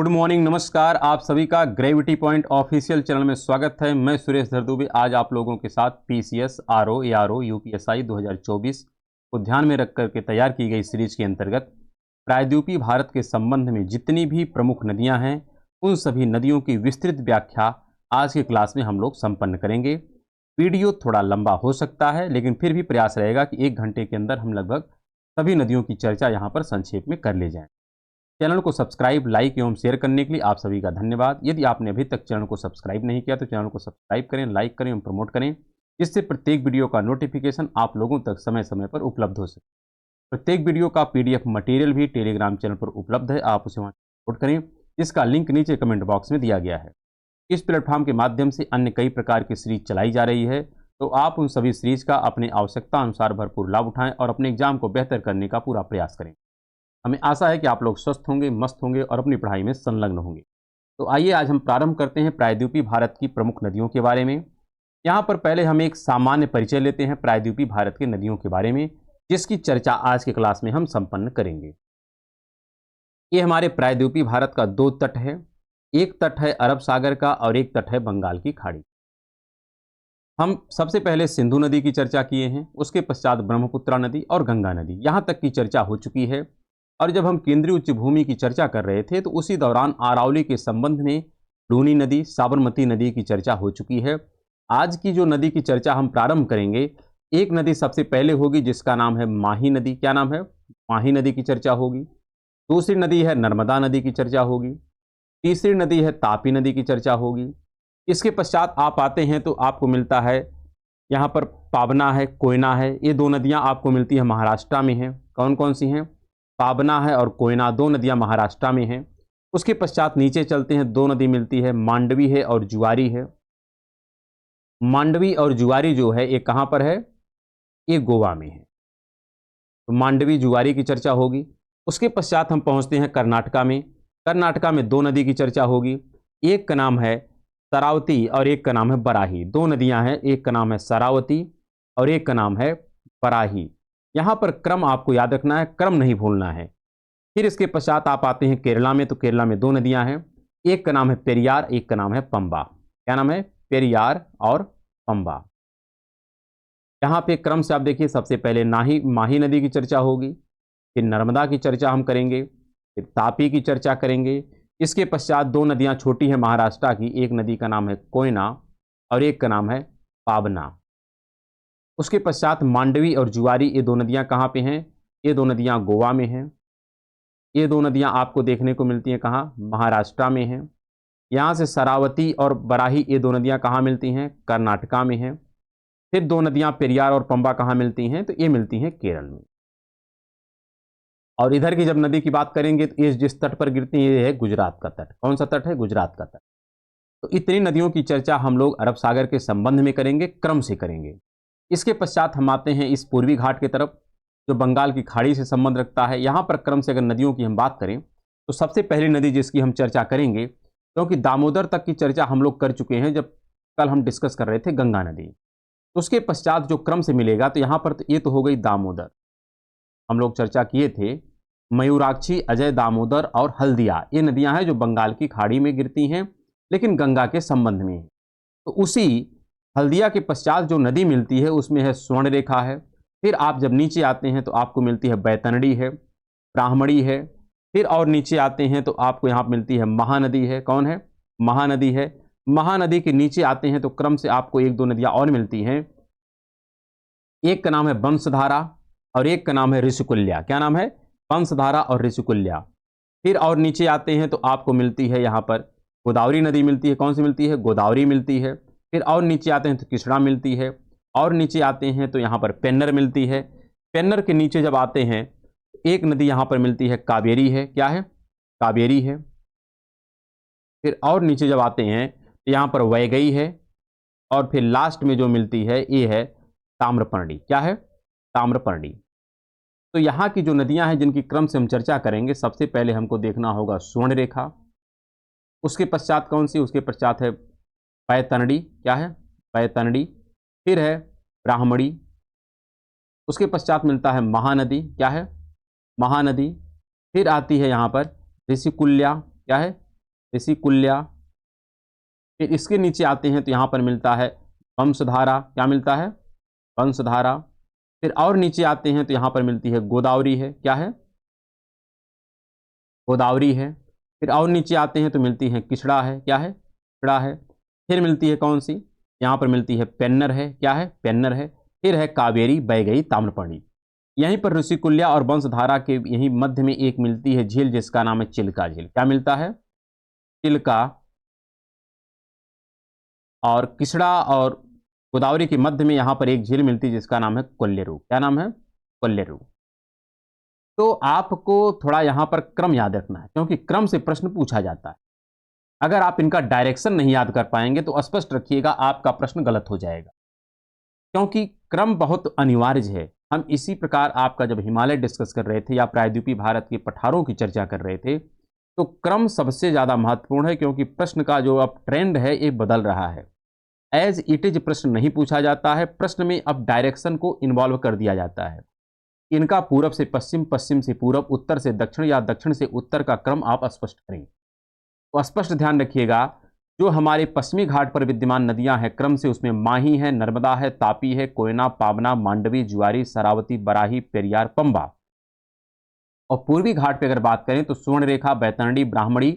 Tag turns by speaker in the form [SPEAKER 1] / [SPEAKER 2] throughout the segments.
[SPEAKER 1] Good morning, नमस्कार। आप सभी का ग्रेविटी पॉइंट ऑफिशियल चैनल में स्वागत है। मैं सुरेश धरदुबे आज आप लोगों के साथ पीसीएस, आरओ, एआरओ, यूपीएसआई 2024 को ध्यान में रख करके तैयार की गई सीरीज के अंतर्गत प्रायद्वीपीय भारत के संबंध में जितनी भी प्रमुख नदियां हैं उन सभी नदियों की विस्तृत व्याख्या आज की क्लास में हम लोग संपन्न करेंगे। वीडियो थोड़ा लंबा हो सकता है, लेकिन फिर भी प्रयास रहेगा कि 1 घंटे के अंदर हम लगभग सभी नदियों की चर्चा यहाँ पर संक्षेप में कर ले जाएं। चैनल को सब्सक्राइब, लाइक एवं शेयर करने के लिए आप सभी का धन्यवाद। यदि आपने अभी तक चैनल को सब्सक्राइब नहीं किया तो चैनल को सब्सक्राइब करें, लाइक करें एवं प्रमोट करें, जिससे प्रत्येक वीडियो का नोटिफिकेशन आप लोगों तक समय समय पर उपलब्ध हो सके। प्रत्येक वीडियो का पीडीएफ मटेरियल भी टेलीग्राम चैनल पर उपलब्ध है, आप उसे वहाँ डाउनलोड करें, जिसका लिंक नीचे कमेंट बॉक्स में दिया गया है। इस प्लेटफॉर्म के माध्यम से अन्य कई प्रकार की सीरीज चलाई जा रही है, तो आप उन सभी सीरीज का अपने आवश्यकता अनुसार भरपूर लाभ उठाएं और अपने एग्जाम को बेहतर करने का पूरा प्रयास करें। हमें आशा है कि आप लोग स्वस्थ होंगे, मस्त होंगे और अपनी पढ़ाई में संलग्न होंगे। तो आइए आज हम प्रारंभ करते हैं प्रायद्वीपीय भारत की प्रमुख नदियों के बारे में। यहाँ पर पहले हम एक सामान्य परिचय लेते हैं प्रायद्वीपीय भारत के नदियों के बारे में, जिसकी चर्चा आज की क्लास में हम संपन्न करेंगे। ये हमारे प्रायद्वीपीय भारत का 2 तट है। एक तट है अरब सागर का और एक तट है बंगाल की खाड़ी। हम सबसे पहले सिंधु नदी की चर्चा किए हैं, उसके पश्चात ब्रह्मपुत्रा नदी और गंगा नदी, यहाँ तक की चर्चा हो चुकी है। और जब हम केंद्रीय उच्च भूमि की चर्चा कर रहे थे तो उसी दौरान अरावली के संबंध में लूनी नदी, साबरमती नदी की चर्चा हो चुकी है। आज की जो नदी की चर्चा हम प्रारंभ करेंगे, एक नदी सबसे पहले होगी जिसका नाम है माही नदी। क्या नाम है? माही नदी की चर्चा होगी। दूसरी नदी है नर्मदा नदी की चर्चा होगी। तीसरी नदी है तापी नदी की चर्चा होगी। इसके पश्चात आप आते हैं तो आपको मिलता है यहाँ पर पाबना है, कोयना है। ये 2 नदियाँ आपको मिलती है महाराष्ट्र में हैं। कौन कौन सी हैं? पाबना है और कोयना, 2 नदियां महाराष्ट्र में हैं। उसके पश्चात नीचे चलते हैं, 2 नदी मिलती है, मांडवी है और जुआरी है। मांडवी और जुआरी जो है ये कहाँ पर है? ये गोवा में है। तो मांडवी जुआरी की चर्चा होगी। उसके पश्चात हम पहुंचते हैं कर्नाटका में। कर्नाटका में 2 नदी की चर्चा होगी। एक का नाम है शरावती और एक का नाम है बराही। 2 नदियां हैं, एक का नाम है शरावती और एक का नाम है बराही। यहाँ पर क्रम आपको याद रखना है, क्रम नहीं भूलना है। फिर इसके पश्चात आप आते हैं केरला में, तो केरला में 2 नदियां हैं, एक का नाम है पेरियार, एक का नाम है पंबा। क्या नाम है? पेरियार और पंबा। यहाँ पे क्रम से आप देखिए, सबसे पहले माही नदी की चर्चा होगी, फिर नर्मदा की चर्चा हम करेंगे, फिर तापी की चर्चा करेंगे। इसके पश्चात 2 नदियाँ छोटी हैं महाराष्ट्र की, एक नदी का नाम है कोयना और एक का नाम है पाबना। उसके पश्चात मांडवी और जुआरी, ये 2 नदियाँ कहाँ पे हैं? ये 2 नदियाँ गोवा में हैं। ये 2 नदियाँ आपको देखने को मिलती हैं कहाँ? महाराष्ट्र में हैं। यहाँ से शरावती और बराही, ये 2 नदियाँ कहाँ मिलती हैं? कर्नाटका में हैं। फिर 2 नदियाँ पेरियार और पंबा कहाँ मिलती हैं? तो ये मिलती हैं केरल में। और इधर की जब नदी की बात करेंगे तो ये जिस तट पर गिरती है ये है गुजरात का तट। कौन सा तट है? गुजरात का तट। तो इतनी नदियों की चर्चा हम लोग अरब सागर के संबंध में करेंगे, क्रम से करेंगे। इसके पश्चात हम आते हैं इस पूर्वी घाट की तरफ, जो बंगाल की खाड़ी से संबंध रखता है। यहाँ पर क्रम से अगर नदियों की हम बात करें तो सबसे पहली नदी जिसकी हम चर्चा करेंगे, क्योंकि दामोदर तक की चर्चा हम लोग कर चुके हैं जब कल हम डिस्कस कर रहे थे गंगा नदी। तो उसके पश्चात जो क्रम से मिलेगा, तो यहाँ पर तो ये तो हो गई दामोदर, हम लोग चर्चा किए थे। मयूराक्षी, अजय, दामोदर और हल्दिया, ये नदियाँ हैं जो बंगाल की खाड़ी में गिरती हैं लेकिन गंगा के संबंध में। तो उसी हल्दिया के पश्चात जो नदी मिलती है उसमें है स्वर्ण रेखा है। फिर आप जब नीचे आते हैं तो आपको मिलती है बैतरणी है, ब्राह्मणी है। फिर और नीचे आते हैं तो आपको यहाँ मिलती है महानदी है। कौन है? महानदी है। महानदी के नीचे आते हैं तो क्रम से आपको 1-2 नदियाँ और मिलती हैं। एक का नाम है वंशधारा और एक का नाम है ऋषिकुल्या। क्या नाम है? वंशधारा और ऋषिकुल्या। फिर और नीचे आते हैं तो आपको मिलती है यहाँ पर गोदावरी नदी मिलती है। कौन सी मिलती है? गोदावरी मिलती है। फिर और नीचे आते हैं तो कृष्णा मिलती है। और नीचे आते हैं तो यहाँ पर पेन्नर मिलती है। पेन्नर के नीचे जब आते हैं एक नदी यहाँ पर मिलती है कावेरी है। क्या है? कावेरी है। फिर और नीचे जब आते हैं तो यहाँ पर वैगई है। और फिर लास्ट में जो मिलती है ये है ताम्रपर्णी। क्या है? ताम्रपर्णी। तो यहाँ की जो नदियाँ हैं जिनकी क्रम से हम चर्चा करेंगे, सबसे पहले हमको देखना होगा स्वर्ण रेखा। उसके पश्चात कौन सी? उसके पश्चात है बैतरणी। क्या है? बैतरणी। फिर है ब्राह्मणी। उसके पश्चात मिलता है महानदी। क्या है? महानदी। फिर आती है यहाँ पर ऋषिकुल्या। क्या है? ऋषिकुल्या। फिर इसके नीचे आते हैं तो यहाँ पर मिलता है वंशधारा। क्या मिलता है? वंशधारा। फिर और नीचे आते हैं तो यहाँ पर मिलती है गोदावरी है। क्या है? गोदावरी है। फिर और नीचे आते हैं तो मिलती है किचड़ा है। क्या है? किचड़ा है। फिर मिलती है कौन सी? यहाँ पर मिलती है पेन्नर है। क्या है? पेन्नर है। फिर है कावेरी, बैगई, ताम्रपर्णी। यहीं पर ऋषिकुल्या और वंशधारा के यहीं मध्य में एक मिलती है झील जिसका नाम है चिल्का झील। क्या मिलता है? चिल्का। और किचड़ा और गोदावरी के मध्य में यहाँ पर एक झील मिलती है जिसका नाम है कोल्लेरू। क्या नाम है? कोल्लेरू। तो आपको थोड़ा यहाँ पर क्रम याद रखना है क्योंकि क्रम से प्रश्न पूछा जाता है। अगर आप इनका डायरेक्शन नहीं याद कर पाएंगे तो स्पष्ट रखिएगा आपका प्रश्न गलत हो जाएगा, क्योंकि क्रम बहुत अनिवार्य है। हम इसी प्रकार आपका जब हिमालय डिस्कस कर रहे थे या प्रायद्वीपीय भारत के पठारों की चर्चा कर रहे थे तो क्रम सबसे ज़्यादा महत्वपूर्ण है, क्योंकि प्रश्न का जो अब ट्रेंड है ये बदल रहा है। एज इट इज प्रश्न नहीं पूछा जाता है, प्रश्न में अब डायरेक्शन को इन्वॉल्व कर दिया जाता है। इनका पूरब से पश्चिम, पश्चिम से पूरब, उत्तर से दक्षिण या दक्षिण से उत्तर का क्रम आप स्पष्ट करें। तो स्पष्ट ध्यान रखिएगा, जो हमारे पश्चिमी घाट पर विद्यमान नदियां हैं क्रम से, उसमें माही है, नर्मदा है, तापी है, कोयना, पावना, मांडवी, जुआरी, शरावती, बराही, पेरियार, पंबा। और पूर्वी घाट पे अगर बात करें तो सुवर्णरेखा, बैतरणी, ब्राह्मणी,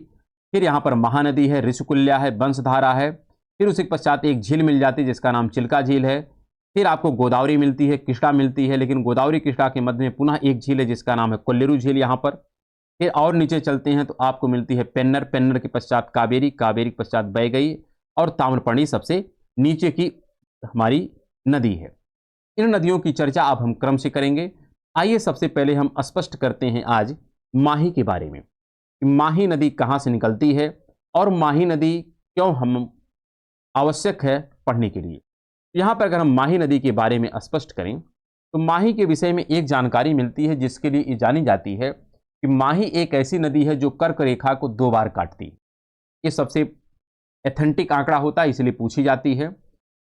[SPEAKER 1] फिर यहाँ पर महानदी है, ऋषिकुल्या है, वंशधारा है। फिर उसके पश्चात एक झील मिल जाती है जिसका नाम चिल्का झील है। फिर आपको गोदावरी मिलती है, कृष्णा मिलती है, लेकिन गोदावरी कृष्णा के मध्य में पुनः एक झील है जिसका नाम है कोल्लेरू झील यहाँ पर। फिर और नीचे चलते हैं तो आपको मिलती है पेन्नर, पेन्नर के पश्चात कावेरी, कावेरी के पश्चात बैगई, और ताम्रपर्णी सबसे नीचे की हमारी नदी है। इन नदियों की चर्चा अब हम क्रम से करेंगे। आइए सबसे पहले हम स्पष्ट करते हैं आज माही के बारे में, माही नदी कहाँ से निकलती है और माही नदी क्यों हम आवश्यक है पढ़ने के लिए। यहाँ पर अगर हम माही नदी के बारे में स्पष्ट करें तो माही के विषय में एक जानकारी मिलती है जिसके लिए ये जानी जाती है कि माही एक ऐसी नदी है जो कर्क रेखा को 2 बार काटती है। ये सबसे एथेंटिक आंकड़ा होता है, इसलिए पूछी जाती है।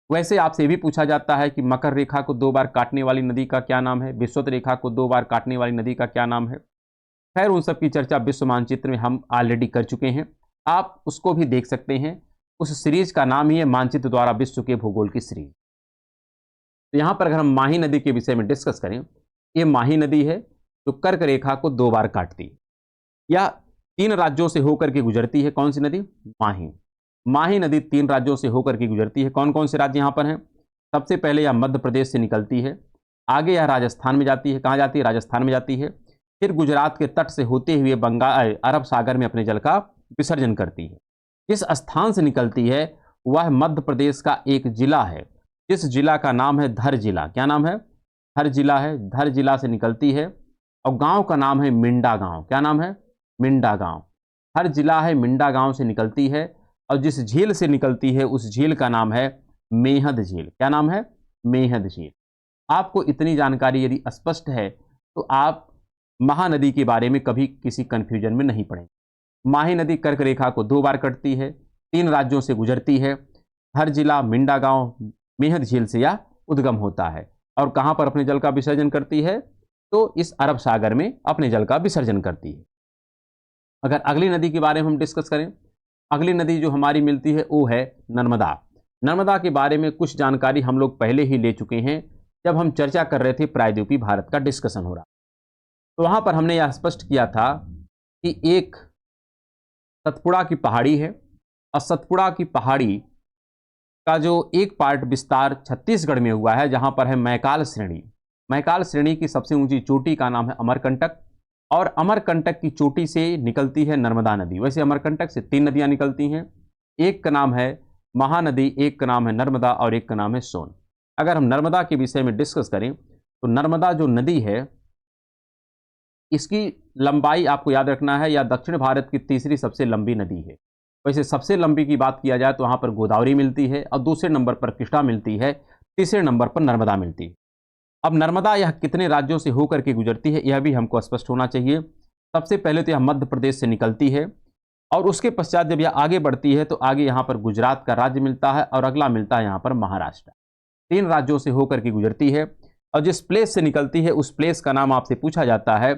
[SPEAKER 1] वैसे आपसे भी पूछा जाता है कि मकर रेखा को 2 बार काटने वाली नदी का क्या नाम है, विषुवत रेखा को 2 बार काटने वाली नदी का क्या नाम है। खैर उन सब की चर्चा विश्व मानचित्र में हम ऑलरेडी कर चुके हैं, आप उसको भी देख सकते हैं। उस सीरीज का नाम ही है मानचित्र द्वारा विश्व के भूगोल की सीरीज। तो यहाँ पर अगर हम माही नदी के विषय में डिस्कस करें, ये माही नदी है जो कर्क रेखा को 2 बार काटती है या 3 राज्यों से होकर के गुजरती है। कौन सी नदी? माही। माही नदी 3 राज्यों से होकर के गुजरती है। कौन कौन से राज्य यहाँ पर हैं? सबसे पहले यह मध्य प्रदेश से निकलती है, आगे यह राजस्थान में जाती है। कहाँ जाती है? राजस्थान में जाती है। फिर गुजरात के तट से होते हुए बंगाल, अरब सागर में अपने जल का विसर्जन करती है। जिस स्थान से निकलती है वह मध्य प्रदेश का एक जिला है, जिस जिला का नाम है धर जिला। क्या नाम है? धर जिला है। धर जिला से निकलती है और गांव का नाम है मिंडा गांव। क्या नाम है? मिंडा गांव। हर जिला है, मिंडा गांव से निकलती है। और जिस झील से निकलती है उस झील का नाम है मेहद झील। क्या नाम है? मेहद झील। आपको इतनी जानकारी यदि स्पष्ट है तो आप महानदी के बारे में कभी किसी कंफ्यूजन में नहीं पड़ेंगे। माही नदी कर्क रेखा को 2 बार कटती है, 3 राज्यों से गुजरती है। हर जिला, मिंडा गांव, मेहद झील से यह उद्गम होता है। और कहाँ पर अपने जल का विसर्जन करती है? तो इस अरब सागर में अपने जल का विसर्जन करती है। अगर अगली नदी के बारे में हम डिस्कस करें, अगली नदी जो हमारी मिलती है वो है नर्मदा। नर्मदा के बारे में कुछ जानकारी हम लोग पहले ही ले चुके हैं जब हम चर्चा कर रहे थे, प्रायद्वीपीय भारत का डिस्कशन हो रहा। तो वहाँ पर हमने यह स्पष्ट किया था कि एक सतपुड़ा की पहाड़ी है और सतपुड़ा की पहाड़ी का जो एक पार्ट विस्तार छत्तीसगढ़ में हुआ है, जहाँ पर है मैकाल श्रेणी। मैकाल श्रेणी की सबसे ऊंची चोटी का नाम है अमरकंटक, और अमरकंटक की चोटी से निकलती है नर्मदा नदी। वैसे अमरकंटक से 3 नदियां निकलती हैं, एक का नाम है महानदी, एक का नाम है नर्मदा और एक का नाम है सोन। अगर हम नर्मदा के विषय में डिस्कस करें तो नर्मदा जो नदी है इसकी लंबाई आपको याद रखना है, या दक्षिण भारत की तीसरी सबसे लंबी नदी है। वैसे सबसे लंबी की बात किया जाए तो वहाँ पर गोदावरी मिलती है, और दूसरे नंबर पर कृष्णा मिलती है, तीसरे नंबर पर नर्मदा मिलती है। अब नर्मदा यह कितने राज्यों से होकर के गुजरती है यह भी हमको स्पष्ट होना चाहिए। सबसे पहले तो यह मध्य प्रदेश से निकलती है, और उसके पश्चात जब यह आगे बढ़ती है तो आगे यहाँ पर गुजरात का राज्य मिलता है, और अगला मिलता है यहाँ पर महाराष्ट्र। 3 राज्यों से होकर के गुजरती है, और जिस प्लेस से निकलती है उस प्लेस का नाम आपसे पूछा जाता है।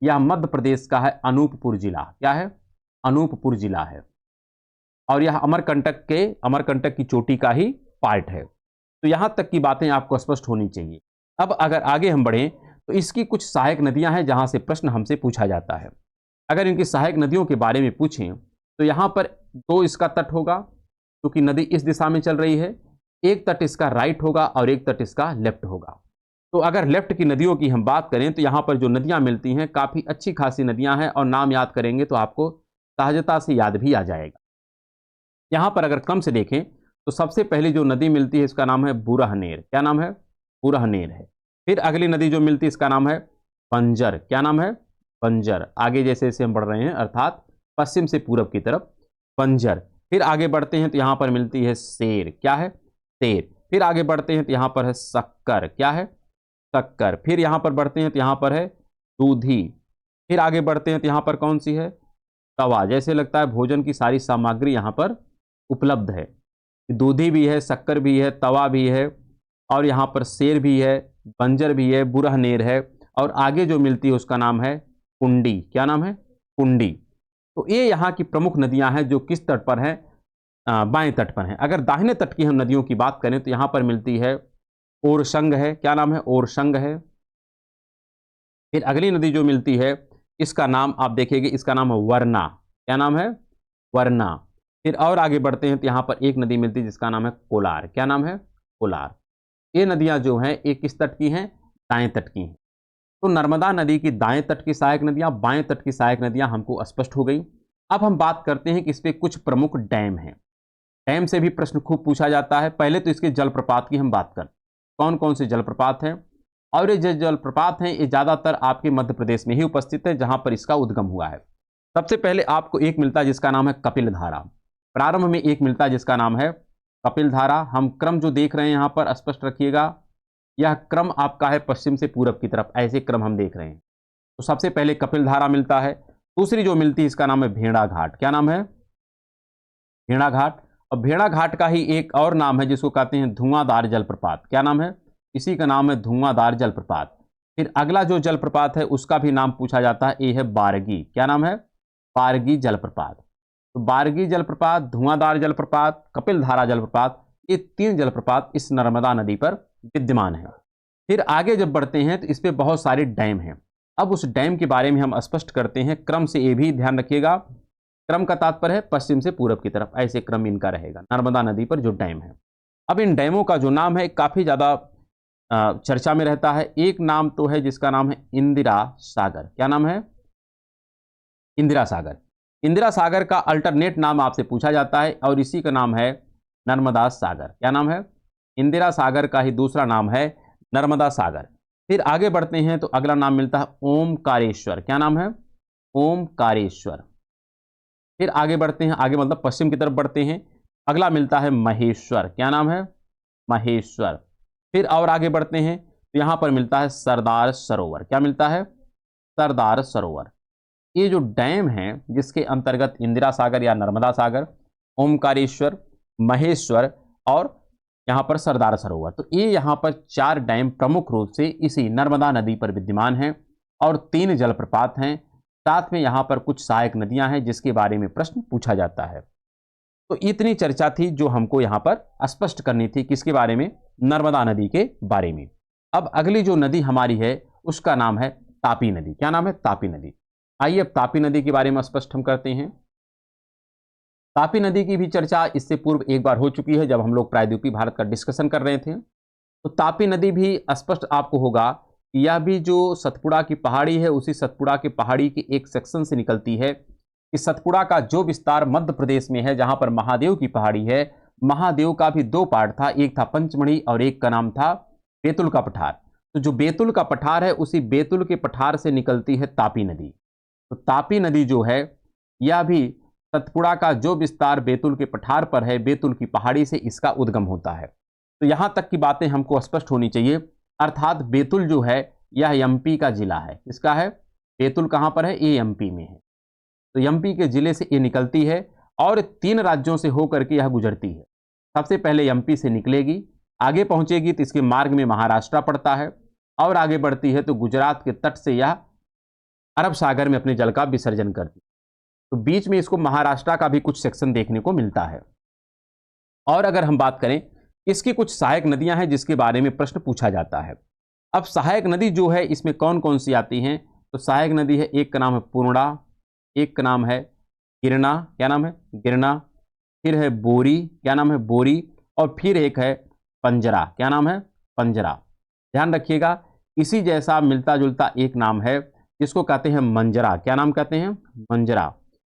[SPEAKER 1] यह मध्य प्रदेश का है अनूपपुर जिला। क्या है? अनूपपुर जिला है। और यह अमरकंटक की चोटी का ही पार्ट है। तो यहां तक की बातें आपको स्पष्ट होनी चाहिए। अब अगर आगे हम बढ़ें तो इसकी कुछ सहायक नदियां हैं जहां से प्रश्न हमसे पूछा जाता है। अगर इनकी सहायक नदियों के बारे में पूछें तो यहां पर दो इसका तट होगा, क्योंकि नदी इस दिशा में चल रही है। एक तट इसका राइट होगा और एक तट इसका लेफ्ट होगा। तो अगर लेफ्ट की नदियों की हम बात करें तो यहां पर जो नदियां मिलती हैं काफी अच्छी खासी नदियां हैं, और नाम याद करेंगे तो आपको सहजता से याद भी आ जाएगा। यहां पर अगर क्रम से देखें तो सबसे पहली जो नदी मिलती है इसका नाम है बुरहनेर। क्या नाम है? बुरहनेर है। फिर अगली नदी जो मिलती है इसका नाम है बंजर। क्या नाम है? बंजर। आगे जैसे जैसे हम बढ़ रहे हैं अर्थात पश्चिम से पूरब की तरफ बंजर। फिर आगे बढ़ते हैं तो यहां पर मिलती है शेर। क्या है? शेर। फिर आगे बढ़ते हैं तो यहां पर है शक्कर। क्या है? शक्कर। फिर यहां पर बढ़ते हैं तो यहां पर है दूधी। फिर आगे बढ़ते हैं तो यहां पर कौन सी है? तवा। जैसे लगता है भोजन की सारी सामग्री यहां पर उपलब्ध है। दूधी भी है, शक्कर भी है, तवा भी है, और यहाँ पर शेर भी है, बंजर भी है, बुरहनेर है, और आगे जो मिलती है उसका नाम है कुंडी। क्या नाम है? कुंडी। तो ये यहाँ की प्रमुख नदियां हैं जो किस तट पर हैं? बाएं तट पर हैं। अगर दाहिने तट की हम नदियों की बात करें तो यहाँ पर मिलती है ओरसंग है। क्या नाम है? ओरसंग है। फिर अगली नदी जो मिलती है इसका नाम आप देखेंगे, इसका नाम है वरना। क्या नाम है? वरना। फिर और आगे बढ़ते हैं तो यहाँ पर एक नदी मिलती है जिसका नाम है कोलार। क्या नाम है? कोलार। ये नदियां जो हैं एक किस तट की हैं? दाएं तट की हैं। तो नर्मदा नदी की दाएं तट की सहायक नदियां, बाएं तट की सहायक नदियां हमको स्पष्ट हो गई। अब हम बात करते हैं कि इस पे कुछ प्रमुख डैम हैं। डैम से भी प्रश्न खूब पूछा जाता है। पहले तो इसके जलप्रपात की हम बात करें, कौन कौन से जलप्रपात हैं। और ये जो जलप्रपात हैं ये ज़्यादातर आपके मध्य प्रदेश में ही उपस्थित है जहां पर इसका उद्गम हुआ है। सबसे पहले आपको एक मिलता है जिसका नाम है कपिल धारा। प्रारंभ में एक मिलता है जिसका नाम है कपिल धारा। हम क्रम जो देख रहे हैं यहां पर स्पष्ट रखिएगा, यह क्रम आपका है पश्चिम से पूरब की तरफ, ऐसे क्रम हम देख रहे हैं। तो सबसे पहले कपिल धारा मिलता है। दूसरी जो मिलती है इसका नाम है भेड़ा घाट। क्या नाम है? भेड़ा घाट। और भेड़ा घाट का ही एक और नाम है जिसको कहते हैं धुआंधार जलप्रपात। क्या नाम है? इसी का नाम है धुआंधार जलप्रपात। फिर अगला जो जलप्रपात है उसका भी नाम पूछा जाता है, ये है बारगी। क्या नाम है? बारगी जलप्रपात। तो बारगी जलप्रपात, धुआंधार जलप्रपात, कपिल धारा जलप्रपात, ये तीन जलप्रपात इस नर्मदा नदी पर विद्यमान है। फिर आगे जब बढ़ते हैं तो इस पे बहुत सारे डैम हैं। अब उस डैम के बारे में हम स्पष्ट करते हैं। क्रम से ये भी ध्यान रखिएगा, क्रम का तात्पर्य है पश्चिम से पूरब की तरफ, ऐसे क्रम इनका रहेगा नर्मदा नदी पर जो डैम है। अब इन डैमों का जो नाम है काफी ज्यादा चर्चा में रहता है। एक नाम तो है जिसका नाम है इंदिरा सागर। क्या नाम है? इंदिरा सागर। इंदिरा सागर का अल्टरनेट नाम आपसे पूछा जाता है और इसी का नाम है नर्मदा सागर। क्या नाम है? इंदिरा सागर का ही दूसरा नाम है नर्मदा सागर। फिर आगे बढ़ते हैं तो अगला नाम मिलता है ओमकारेश्वर। क्या नाम है? ओमकारेश्वर। फिर आगे बढ़ते हैं, आगे मतलब पश्चिम की तरफ बढ़ते हैं, अगला मिलता है महेश्वर। क्या नाम है? महेश्वर। फिर और आगे बढ़ते हैं तो यहां पर मिलता है सरदार सरोवर। क्या मिलता है? सरदार सरोवर। ये जो डैम है जिसके अंतर्गत इंदिरा सागर या नर्मदा सागर, ओमकारेश्वर, महेश्वर और यहाँ पर सरदार सरोवर, तो ये यहाँ पर चार डैम प्रमुख रूप से इसी नर्मदा नदी पर विद्यमान हैं और तीन जलप्रपात हैं। साथ में यहाँ पर कुछ सहायक नदियां हैं जिसके बारे में प्रश्न पूछा जाता है। तो इतनी चर्चा थी जो हमको यहाँ पर स्पष्ट करनी थी, किसके बारे में? नर्मदा नदी के बारे में। अब अगली जो नदी हमारी है उसका नाम है तापी नदी। क्या नाम है? तापी नदी। आइए अब तापी नदी के बारे में स्पष्ट हम करते हैं। तापी नदी की भी चर्चा इससे पूर्व एक बार हो चुकी है जब हम लोग प्रायद्वीपीय भारत का डिस्कशन कर रहे थे। तो तापी नदी भी स्पष्ट आपको होगा कि यह भी जो सतपुड़ा की पहाड़ी है उसी सतपुड़ा की पहाड़ी के एक सेक्शन से निकलती है। इस सतपुड़ा का जो विस्तार मध्य प्रदेश में है जहां पर महादेव की पहाड़ी है, महादेव का भी दो पार्ट था, एक था पंचमढ़ी और एक का नाम था बेतुल का पठार। तो जो बेतुल का पठार है उसी बेतुल के पठार से निकलती है तापी नदी। तो तापी नदी जो है यह भी सतपुड़ा का जो विस्तार बेतुल के पठार पर है, बेतुल की पहाड़ी से इसका उद्गम होता है। तो यहां तक की बातें हमको स्पष्ट होनी चाहिए। अर्थात बेतुल जो है यह एमपी का जिला है। किसका है? बेतुल कहां पर है? ये एमपी में है। तो एमपी के जिले से ये निकलती है और तीन राज्यों से होकर के यह गुजरती है। सबसे पहले एमपी से निकलेगी, आगे पहुंचेगी तो इसके मार्ग में महाराष्ट्र पड़ता है और आगे बढ़ती है तो गुजरात के तट से यह अरब सागर में अपने जल का विसर्जन करती है। तो बीच में इसको महाराष्ट्र का भी कुछ सेक्शन देखने को मिलता है। और अगर हम बात करें, इसकी कुछ सहायक नदियां हैं जिसके बारे में प्रश्न पूछा जाता है। अब सहायक नदी जो है इसमें कौन कौन सी आती हैं, तो सहायक नदी है, एक का नाम है पूर्णा, एक का नाम है गिरना, क्या नाम है गिरना, फिर है बोरी, क्या नाम है बोरी, और फिर एक है पंजरा, क्या नाम है पंजरा। ध्यान रखिएगा, इसी जैसा मिलता जुलता एक नाम है जिसको कहते हैं मंजरा, क्या नाम कहते हैं मंजरा।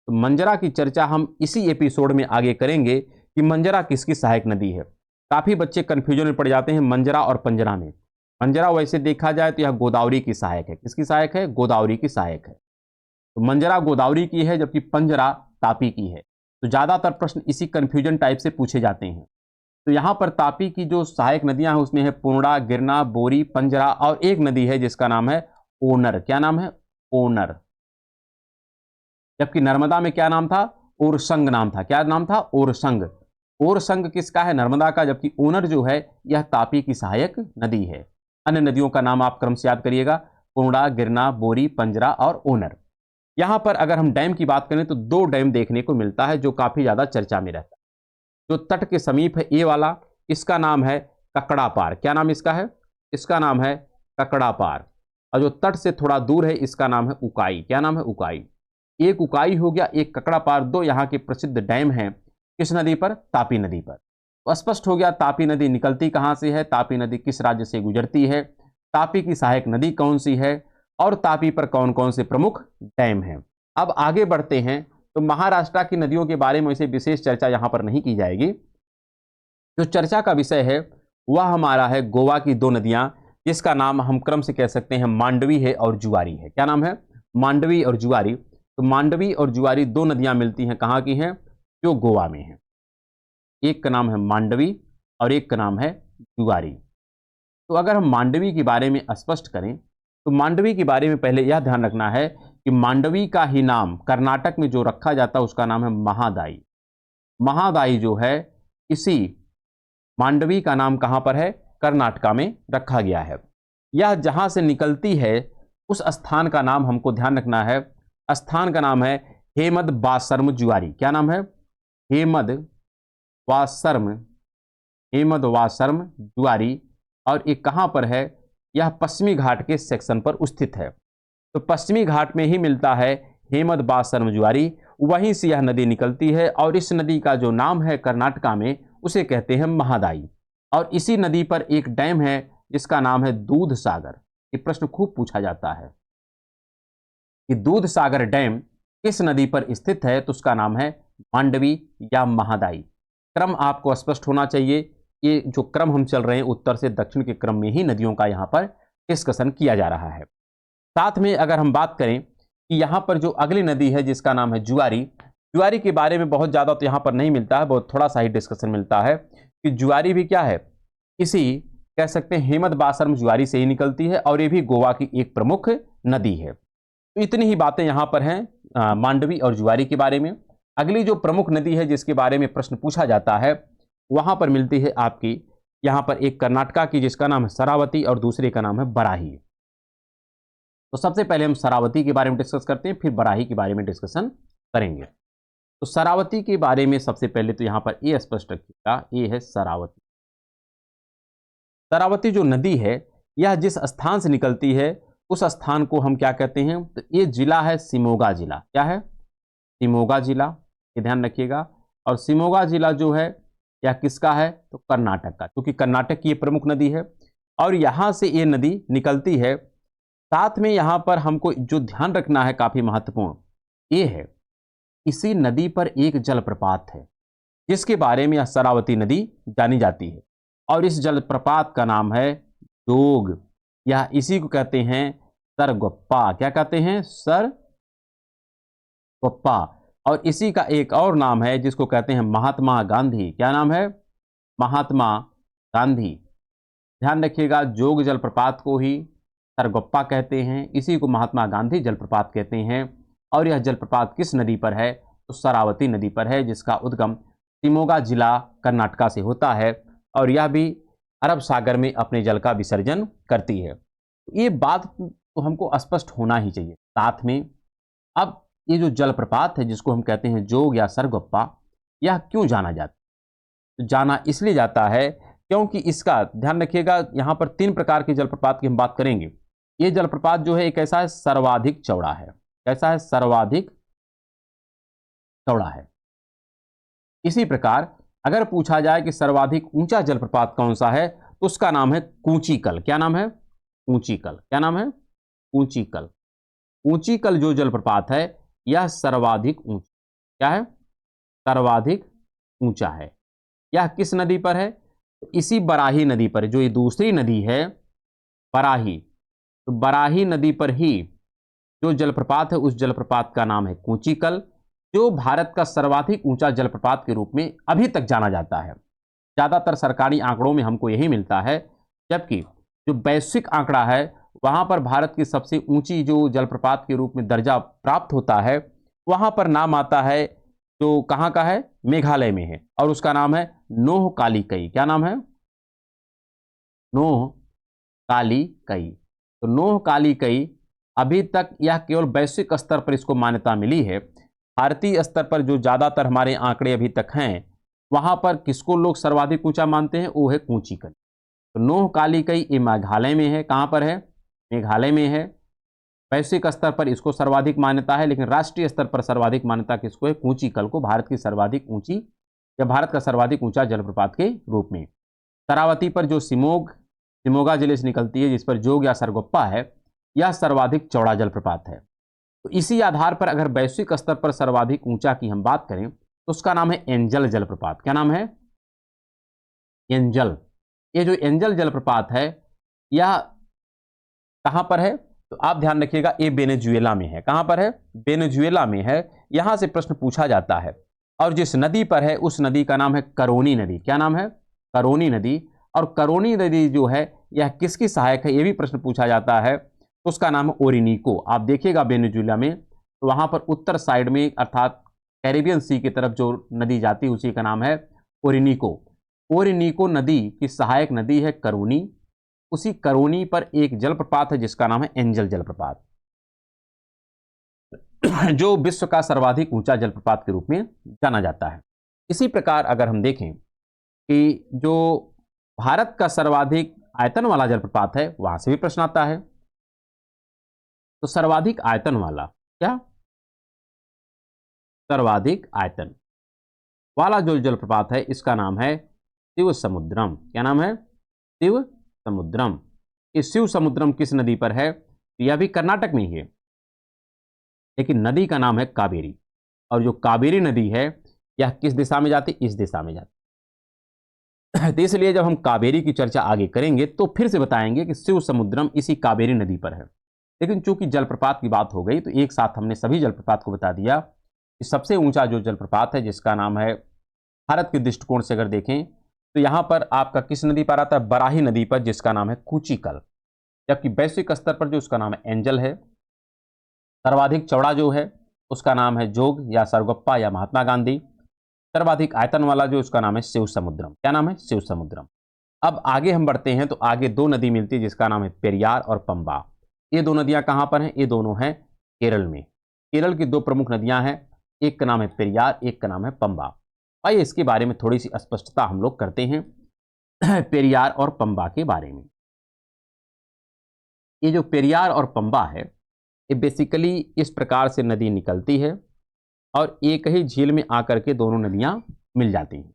[SPEAKER 1] तो मंजरा की चर्चा हम इसी एपिसोड में आगे करेंगे कि मंजरा किसकी सहायक नदी है। काफी बच्चे कंफ्यूजन में पड़ जाते हैं मंजरा और पंजरा में। मंजरा वैसे देखा जाए तो यह गोदावरी की सहायक है। किसकी सहायक है, गोदावरी की सहायक है। तो मंजरा गोदावरी की है जबकि पंजरा तापी की है। तो ज्यादातर प्रश्न इसी कंफ्यूजन टाइप से पूछे जाते हैं। तो यहां पर तापी की जो सहायक नदियां हैं उसमें है पूर्णा, गिरना, बोरी, पंजरा, और एक नदी है जिसका नाम है ओनर, क्या नाम है ओनर। जबकि नर्मदा में क्या नाम था, ओरसंग नाम था, क्या नाम था ओरसंग। ओरसंग किसका है, नर्मदा का, जबकि ओनर जो है यह तापी की सहायक नदी है। अन्य नदियों का नाम आप क्रम से याद करिएगा, पूर्णा, गिरना, बोरी, पंजरा और ओनर। यहां पर अगर हम डैम की बात करें तो दो डैम देखने को मिलता है जो काफी ज्यादा चर्चा में रहता है। जो तट के समीप है, ए वाला, इसका नाम है ककड़ा पार, क्या नाम इसका है, इसका नाम है ककड़ा पार। और जो तट से थोड़ा दूर है इसका नाम है उकाई, क्या नाम है उकाई। एक उकाई हो गया, एक ककड़ा पार, दो यहाँ के प्रसिद्ध डैम हैं। किस नदी पर, तापी नदी पर। तो स्पष्ट हो गया तापी नदी निकलती कहां से है, तापी नदी किस राज्य से गुजरती है, तापी की सहायक नदी कौन सी है, और तापी पर कौन कौन से प्रमुख डैम हैं। अब आगे बढ़ते हैं। तो महाराष्ट्र की नदियों के बारे में वैसे विशेष चर्चा यहां पर नहीं की जाएगी। जो चर्चा का विषय है वह हमारा है गोवा की दो नदियां, जिसका नाम हम क्रम से कह सकते हैं मांडवी है और जुआरी है। क्या नाम है, मांडवी और जुआरी। तो मांडवी और जुआरी दो नदियां मिलती हैं, कहां की हैं, जो गोवा में है। एक का नाम है मांडवी और एक का नाम है जुआरी। तो अगर हम मांडवी के बारे में स्पष्ट करें तो मांडवी के बारे में पहले यह ध्यान रखना है कि मांडवी का ही नाम कर्नाटक में जो रखा जाता है उसका नाम है महादाई। महादाई जो है, इसी मांडवी का नाम कहां पर है, कर्नाटका में रखा गया है। यह जहां से निकलती है उस स्थान का नाम हमको ध्यान रखना है। स्थान का नाम है हेमद बासर्म जुआरी। क्या नाम है, हेमद वासर्म, हेमद वासर्म जुआरी। और ये कहां पर है, यह पश्चिमी घाट के सेक्शन पर स्थित है। तो पश्चिमी घाट में ही मिलता है हेमद बासर्म जुआरी, वहीं से यह नदी निकलती है। और इस नदी का जो नाम है कर्नाटका में उसे कहते हैं महादाई। और इसी नदी पर एक डैम है जिसका नाम है दूध सागर। ये प्रश्न खूब पूछा जाता है कि दूध सागर डैम किस नदी पर स्थित है, तो उसका नाम है मांडवी या महादाई। क्रम आपको स्पष्ट होना चाहिए। ये जो क्रम हम चल रहे हैं उत्तर से दक्षिण के क्रम में ही नदियों का यहाँ पर डिस्कशन किया जा रहा है। साथ में अगर हम बात करें कि यहाँ पर जो अगली नदी है जिसका नाम है जुआरी, जुआरी के बारे में बहुत ज़्यादा तो यहाँ पर नहीं मिलता है, बहुत थोड़ा सा ही डिस्कशन मिलता है कि जुआरी भी क्या है, इसी कह सकते हैं हेमद बासर्म जुआरी से ही निकलती है और ये भी गोवा की एक प्रमुख नदी है। तो इतनी ही बातें यहाँ पर हैं मांडवी और जुआरी के बारे में। अगली जो प्रमुख नदी है जिसके बारे में प्रश्न पूछा जाता है वहां पर मिलती है आपकी यहाँ पर एक कर्नाटका की जिसका नाम है शरावती और दूसरे का नाम है बराही। तो सबसे पहले हम शरावती के बारे में डिस्कस करते हैं, फिर बराही के बारे में डिस्कशन करेंगे। तो शरावती के बारे में सबसे पहले तो यहाँ पर ये स्पष्ट रखिएगा, ये है शरावती। शरावती जो नदी है यह जिस स्थान से निकलती है उस स्थान को हम क्या कहते हैं, तो ये जिला है शिमोगा जिला। क्या है, शिमोगा जिला, ये ध्यान रखिएगा। और शिमोगा जिला जो है यह किसका है, तो कर्नाटक का, क्योंकि कर्नाटक की ये प्रमुख नदी है और यहां से ये नदी निकलती है। साथ में यहां पर हमको जो ध्यान रखना है काफी महत्वपूर्ण ये है, इसी नदी पर एक जलप्रपात है जिसके बारे में यह शरावती नदी जानी जाती है और इस जलप्रपात का नाम है जोग, या इसी को कहते हैं सरगुप्पा। क्या कहते हैं, सरगुप्पा। और इसी का एक और नाम है जिसको कहते हैं महात्मा गांधी। क्या नाम है, महात्मा गांधी। ध्यान रखिएगा, जोग जलप्रपात को ही सरगुप्पा कहते हैं, इसी को महात्मा गांधी जलप्रपात कहते हैं। और यह जलप्रपात किस नदी पर है, तो शरावती नदी पर है जिसका उद्गम शिमोगा जिला कर्नाटका से होता है और यह भी अरब सागर में अपने जल का विसर्जन करती है। ये बात तो हमको स्पष्ट होना ही चाहिए। साथ में अब ये जो जलप्रपात है जिसको हम कहते हैं जोग या सरगुप्पा, यह क्यों जाना जाता है? तो जाना इसलिए जाता है क्योंकि इसका ध्यान रखिएगा, यहाँ पर 3 प्रकार के जलप्रपात की हम बात करेंगे। ये जलप्रपात जो है एक ऐसा है सर्वाधिक चौड़ा है। कैसा है? सर्वाधिक चौड़ा है। इसी प्रकार अगर पूछा जाए कि सर्वाधिक ऊंचा जलप्रपात कौन सा है, तो उसका नाम है कूचीकल। क्या नाम है? कूचीकल। क्या नाम है? कूचीकल। कूचीकल जो जलप्रपात है यह सर्वाधिक ऊंचा, क्या है? सर्वाधिक ऊंचा है। यह किस नदी पर है? तो इसी बराही नदी पर, जो ये दूसरी नदी है बराही, तो बराही नदी पर ही जो जलप्रपात है उस जलप्रपात का नाम है कूचीकल, जो भारत का सर्वाधिक ऊंचा जलप्रपात के रूप में अभी तक जाना जाता है। ज्यादातर सरकारी आंकड़ों में हमको यही मिलता है, जबकि जो वैश्विक आंकड़ा है वहां पर भारत की सबसे ऊंची जो जलप्रपात के रूप में दर्जा प्राप्त होता है, वहां पर नाम आता है, जो कहाँ का है? मेघालय में है, और उसका नाम है नोह काली कई। क्या नाम है? नोह काली कई। तो नोह काली कई अभी तक यह केवल वैश्विक स्तर पर इसको मान्यता मिली है। भारतीय स्तर पर जो ज्यादातर हमारे आंकड़े अभी तक हैं, वहां पर किसको लोग सर्वाधिक ऊंचा मानते हैं? वो है कूचीकल। तो नोह काली कई ये मेघालय में है। कहां पर है? मेघालय में है। वैश्विक स्तर पर इसको सर्वाधिक मान्यता है, लेकिन राष्ट्रीय स्तर पर सर्वाधिक मान्यता किसको है? कूचीकल को, भारत की सर्वाधिक ऊंची या भारत का सर्वाधिक ऊंचा जलप्रपात के रूप में। शरावती पर जो शिमोगा जिले से निकलती है, जिस पर जोग या सरगुप्पा है, यह सर्वाधिक चौड़ा जलप्रपात है। तो इसी आधार पर अगर वैश्विक स्तर पर सर्वाधिक ऊंचा की हम बात करें तो उसका नाम है एंजल जलप्रपात। क्या नाम है? एंजल। ये जो एंजल जलप्रपात है यह कहां पर है? तो आप ध्यान रखिएगा, ये वेनेजुएला में है। कहां पर है? वेनेजुएला में है। यहां से प्रश्न पूछा जाता है, और जिस नदी पर है उस नदी का नाम है करोनी नदी। क्या नाम है? करोनी नदी। और करोनी नदी जो है यह किसकी सहायक है, यह भी प्रश्न पूछा जाता है। उसका नाम है ओरिनिको। आप देखिएगा वेनेजुएला में, तो वहां पर उत्तर साइड में अर्थात कैरिबियन सी की तरफ जो नदी जाती है उसी का नाम है ओरिनिको। ओरिनिको नदी की सहायक नदी है करोनी। उसी करोनी पर एक जलप्रपात है जिसका नाम है एंजल जलप्रपात, जो विश्व का सर्वाधिक ऊंचा जलप्रपात के रूप में जाना जाता है। इसी प्रकार अगर हम देखें कि जो भारत का सर्वाधिक आयतन वाला जलप्रपात है, वहां से भी प्रश्न आता है। तो सर्वाधिक आयतन वाला, क्या? सर्वाधिक आयतन वाला जो जलप्रपात है इसका नाम है शिव समुद्रम। क्या नाम है? शिव समुद्रम। इस शिव समुद्रम किस नदी पर है? यह भी कर्नाटक में ही है, लेकिन नदी का नाम है कावेरी। और जो कावेरी नदी है यह किस दिशा में जाती? इस दिशा में जाती। तो इसलिए जब हम कावेरी की चर्चा आगे करेंगे तो फिर से बताएंगे कि शिव समुद्रम इसी कावेरी नदी पर है। लेकिन चूंकि जलप्रपात की बात हो गई तो एक साथ हमने सभी जलप्रपात को बता दिया कि सबसे ऊंचा जो जलप्रपात है जिसका नाम है, भारत के दृष्टिकोण से अगर देखें तो यहां पर आपका किस नदी पर आता है? बराही नदी पर, जिसका नाम है कूचीकल। जबकि वैश्विक स्तर पर जो उसका नाम है एंजल है। सर्वाधिक चौड़ा जो है उसका नाम है जोग या सरगुप्पा या महात्मा गांधी। सर्वाधिक आयतन वाला जो उसका नाम है शिव समुद्रम। क्या नाम है? शिव समुद्रम। अब आगे हम बढ़ते हैं तो आगे दो नदी मिलती है जिसका नाम है पेरियार और पंबा। ये दो नदियां कहां पर हैं? ये दोनों हैं केरल में। केरल की दो प्रमुख नदियां हैं, एक का नाम है पेरियार, एक का नाम है पंबा। आइए इसके बारे में थोड़ी सी स्पष्टता हम लोग करते हैं पेरियार और पंबा के बारे में। ये जो पेरियार और पंबा है ये बेसिकली इस प्रकार से नदी निकलती है और एक ही झील में आकर के दोनों नदियां मिल जाती हैं।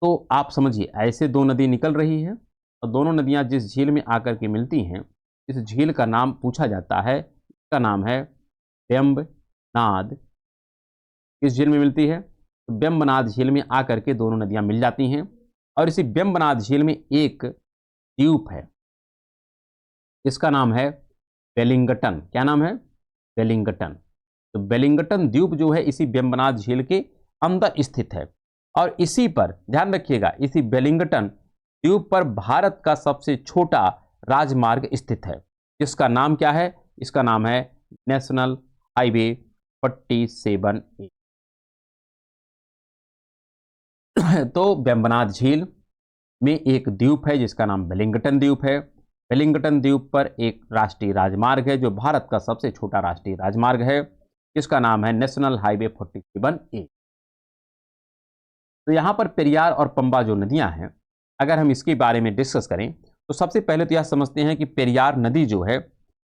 [SPEAKER 1] तो आप समझिए ऐसे दो नदी निकल रही है और दोनों नदियां जिस झील में आकर के मिलती हैं, इस झील का नाम पूछा जाता है। इसका नाम है बेम्बनाद। किस झील में मिलती है? तो बेम्बनाद झील में आकर के दोनों नदियां मिल जाती हैं। और इसी बेम्बनाद झील में एक द्वीप है, इसका नाम है वेलिंगटन। क्या नाम है? वेलिंगटन। तो वेलिंगटन द्वीप जो है इसी बेम्बनाद झील के अंदर स्थित है। और इसी पर ध्यान रखिएगा, इसी वेलिंगटन द्वीप पर भारत का सबसे छोटा राजमार्ग स्थित है, जिसका नाम क्या है? इसका नाम है नेशनल हाईवे 47A। तो बेम्बनाद झील में एक द्वीप है जिसका नाम वेलिंगटन द्वीप है। वेलिंगटन द्वीप पर एक राष्ट्रीय राजमार्ग है जो भारत का सबसे छोटा राष्ट्रीय राजमार्ग है। इसका नाम है नेशनल हाईवे 47A। तो यहाँ पर पेरियार और पंबा जो नदियाँ हैं, अगर हम इसके बारे में डिस्कस करें तो सबसे पहले तो यह समझते हैं कि पेरियार नदी जो है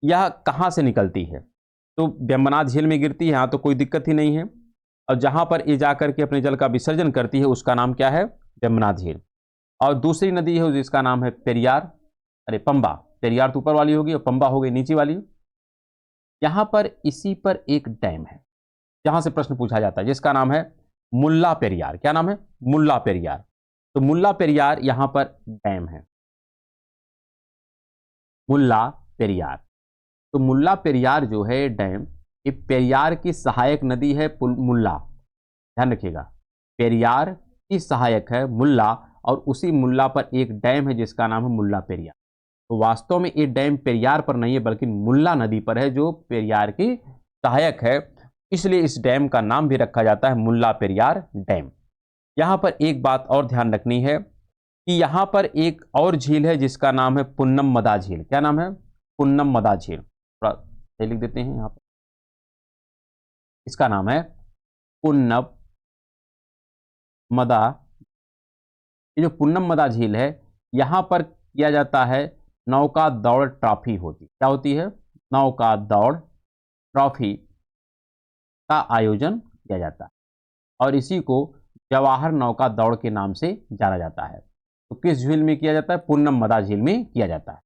[SPEAKER 1] यह कहाँ से निकलती है। तो वेम्बनाथ झील में गिरती है, यहाँ तो कोई दिक्कत ही नहीं है। और जहाँ पर ये जाकर के अपने जल का विसर्जन करती है उसका नाम क्या है, वेम्बनाथ झील। और दूसरी नदी है जिसका नाम है पेरियार, अरे पंबा, पेरियार तो ऊपर वाली होगी और पंबा हो गई नीचे वाली। यहाँ पर इसी पर एक डैम है जहाँ से प्रश्न पूछा जाता है जिसका नाम है मुल्ला पेरियार। क्या नाम है, मुल्ला पेरियार। तो मुल्ला पेरियार यहाँ पर डैम है, मुल्ला पेरियार। तो मुल्ला पेरियार जो है डैम, ये पेरियार की सहायक नदी है मुल्ला, ध्यान रखिएगा, पेरियार की सहायक है मुल्ला, और उसी मुल्ला पर एक डैम है जिसका नाम है मुल्ला पेरियार। तो वास्तव में ये डैम पेरियार पर नहीं है बल्कि मुल्ला नदी पर है जो पेरियार की सहायक है, इसलिए इस डैम का नाम भी रखा जाता है मुल्ला पेरियार डैम। यहाँ पर एक बात और ध्यान रखनी है कि यहाँ पर एक और झील है जिसका नाम है पुन्नम मदा झील। क्या नाम है, पुन्नम मदा झील। थोड़ा सही लिख देते हैं यहाँ पर, इसका नाम है पुन्नम मदा। ये जो पुन्नम मदा झील है यहाँ पर किया जाता है नौका दौड़ ट्रॉफी होती, क्या होती है, नौका दौड़ ट्रॉफी का आयोजन किया जाता है और इसी को जवाहर नौका दौड़ के नाम से जाना जाता है। तो किस झील में किया जाता है, पुन्नम मदा झील में किया जाता है।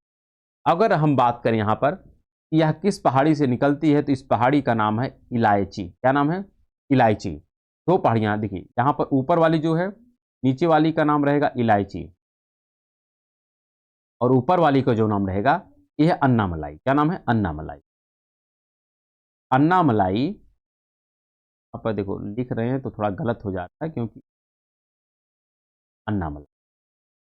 [SPEAKER 1] अगर हम बात करें यहाँ पर कि यह किस पहाड़ी से निकलती है तो इस पहाड़ी का नाम है इलायची। क्या नाम है, इलायची। दो पहाड़ियाँ देखिए, यहाँ पर ऊपर वाली जो है, नीचे वाली का नाम रहेगा इलायची और ऊपर वाली का जो नाम रहेगा यह है अन्नामलाई। क्या नाम है, अन्नामलाई। अन्नामलाई आप देखो लिख रहे हैं तो थोड़ा गलत हो जाता है क्योंकि अन्नामलाई,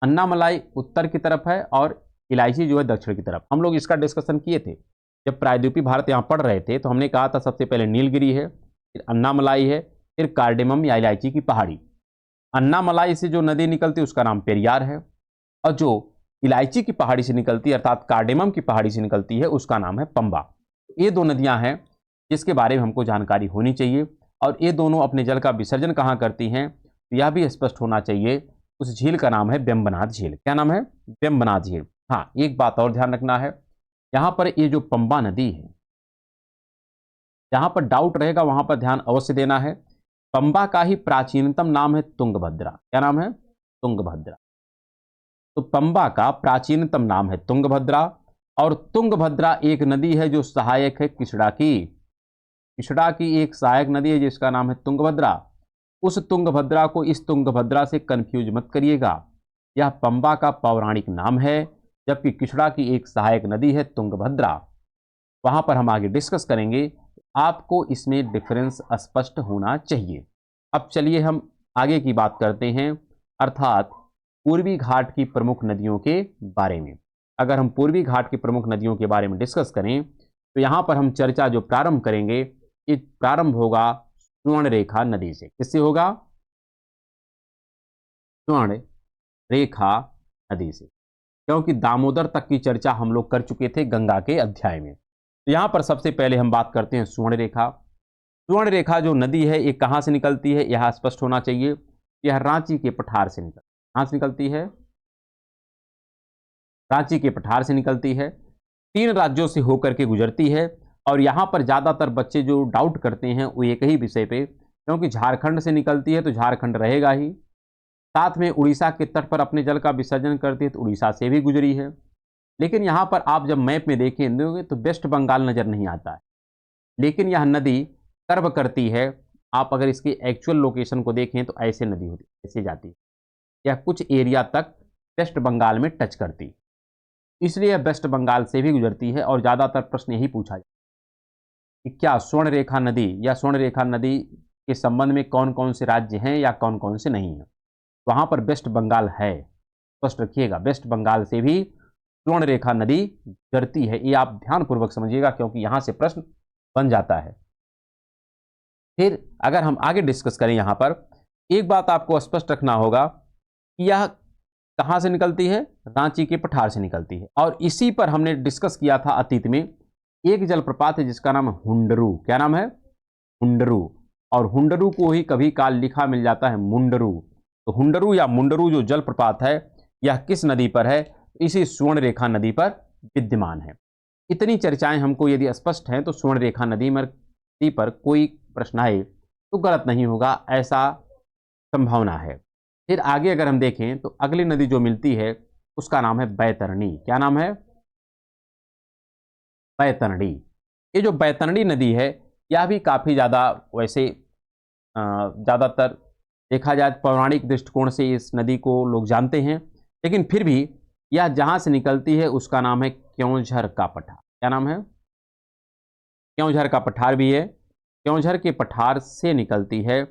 [SPEAKER 1] अन्नामलाई उत्तर की तरफ है और इलायची जो है दक्षिण की तरफ। हम लोग इसका डिस्कशन किए थे जब प्रायद्वीपीय भारत यहाँ पढ़ रहे थे, तो हमने कहा था सबसे पहले नीलगिरी है, फिर अन्नामलाई है, फिर कार्डेमम या इलायची की पहाड़ी। अन्नामलाई से जो नदी निकलती है उसका नाम पेरियार है और जो इलायची की पहाड़ी से निकलती है अर्थात कार्डेमम की पहाड़ी से निकलती है उसका नाम है पंबा। ये दो नदियां हैं जिसके बारे में हमको जानकारी होनी चाहिए और ये दोनों अपने जल का विसर्जन कहाँ करती हैं तो यह भी स्पष्ट होना चाहिए। उस झील का नाम है वेम्बनाथ झील। क्या नाम है, वेम्बनाथ झील। हाँ, एक बात और ध्यान रखना है, यहाँ पर ये जो पंबा नदी है, जहाँ पर डाउट रहेगा वहाँ पर ध्यान अवश्य देना है। पंबा का ही प्राचीनतम नाम है तुंगभद्रा। क्या नाम है, तुंगभद्रा। तो पंबा का प्राचीनतम नाम है तुंगभद्रा और तुंगभद्रा एक नदी है जो सहायक है किचड़ा की। किचड़ा की एक सहायक नदी है जिसका नाम है तुंगभद्रा। उस तुंगभद्रा को इस तुंगभद्रा से कंफ्यूज मत करिएगा, यह पंबा का पौराणिक नाम है जबकि किचड़ा की एक सहायक नदी है तुंगभद्रा। वहां पर हम आगे डिस्कस करेंगे, आपको इसमें डिफरेंस स्पष्ट होना चाहिए। अब चलिए हम आगे की बात करते हैं अर्थात पूर्वी घाट की प्रमुख नदियों के बारे में। अगर हम पूर्वी घाट की प्रमुख नदियों के बारे में डिस्कस करें तो यहाँ पर हम चर्चा जो प्रारंभ करेंगे ये प्रारंभ होगा स्वर्ण रेखा नदी से। किससे होगा, स्वर्ण रेखा नदी से, क्योंकि दामोदर तक की चर्चा हम लोग कर चुके थे गंगा के अध्याय में। तो यहाँ पर सबसे पहले हम बात करते हैं स्वर्ण रेखा। स्वर्ण रेखा जो नदी है ये कहाँ से निकलती है, यह स्पष्ट होना चाहिए। यह रांची के पठार से निकलती है। कहाँ से निकलती है, रांची के पठार से निकलती है, 3 राज्यों से होकर के गुजरती है। और यहाँ पर ज़्यादातर बच्चे जो डाउट करते हैं वो एक ही विषय पे, क्योंकि झारखंड से निकलती है तो झारखंड रहेगा ही, साथ में उड़ीसा के तट पर अपने जल का विसर्जन करती है तो उड़ीसा से भी गुजरी है। लेकिन यहाँ पर आप जब मैप में देखेंगे तो वेस्ट बंगाल नज़र नहीं आता है, लेकिन यह नदी कर्व करती है। आप अगर इसकी एक्चुअल लोकेशन को देखें तो ऐसे नदी होती है, ऐसे जाती है, यह कुछ एरिया तक वेस्ट बंगाल में टच करती है, इसलिए यह वेस्ट बंगाल से भी गुजरती है। और ज़्यादातर प्रश्न यही पूछा जाता है कि क्या स्वर्ण रेखा नदी या स्वर्ण रेखा नदी के संबंध में कौन कौन से राज्य हैं या कौन कौन से नहीं हैं। वहाँ पर वेस्ट बंगाल है, स्पष्ट रखिएगा, वेस्ट बंगाल से भी स्वर्ण रेखा नदी गुजरती है। ये आप ध्यानपूर्वक समझिएगा क्योंकि यहाँ से प्रश्न बन जाता है। फिर अगर हम आगे डिस्कस करें, यहाँ पर एक बात आपको स्पष्ट रखना होगा कि यह कहाँ से निकलती है, रांची के पठार से निकलती है। और इसी पर हमने डिस्कस किया था अतीत में, एक जलप्रपात है जिसका नाम है हुंडरू। क्या नाम है, हुंडरू, और हुंडरू को ही कभी काल लिखा मिल जाता है मुंडरू। तो हुंडरू या मुंडरू जो जलप्रपात है यह किस नदी पर है? इसी सुवर्णरेखा नदी पर विद्यमान है। इतनी चर्चाएं हमको यदि स्पष्ट हैं तो सुवर्णरेखा नदी पर कोई प्रश्न आए तो गलत नहीं होगा, ऐसा संभावना है। फिर आगे अगर हम देखें तो अगली नदी जो मिलती है उसका नाम है बैतरणी। क्या नाम है? बैतरणी। ये जो बैतरणी नदी है यह भी काफ़ी ज़्यादा वैसे ज़्यादातर देखा जाए पौराणिक दृष्टिकोण से इस नदी को लोग जानते हैं, लेकिन फिर भी यह जहाँ से निकलती है उसका नाम है क्योंझर का पठार। क्या नाम है? क्योंझर का पठार भी है। क्योंझर के पठार से निकलती है,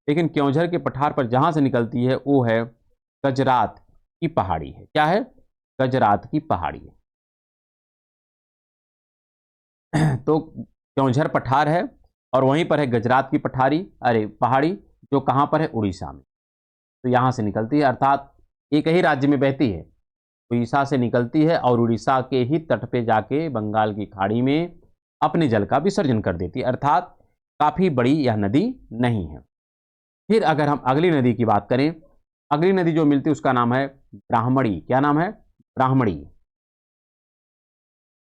[SPEAKER 1] लेकिन क्योंझर के पठार पर जहाँ से निकलती है वो है गजरात की पहाड़ी है। क्या है? गजरात की पहाड़ी है। तो क्योंझर पठार है और वहीं पर है गजरात की पहाड़ी जो कहाँ पर है? उड़ीसा में। तो यहाँ से निकलती है, अर्थात एक ही राज्य में बहती है, उड़ीसा से निकलती है और उड़ीसा के ही तट पे जाके बंगाल की खाड़ी में अपने जल का विसर्जन कर देती है, अर्थात काफ़ी बड़ी यह नदी नहीं है। फिर अगर हम अगली नदी की बात करें, अगली नदी जो मिलती है उसका नाम है ब्राह्मणी। क्या नाम है? ब्राह्मणी।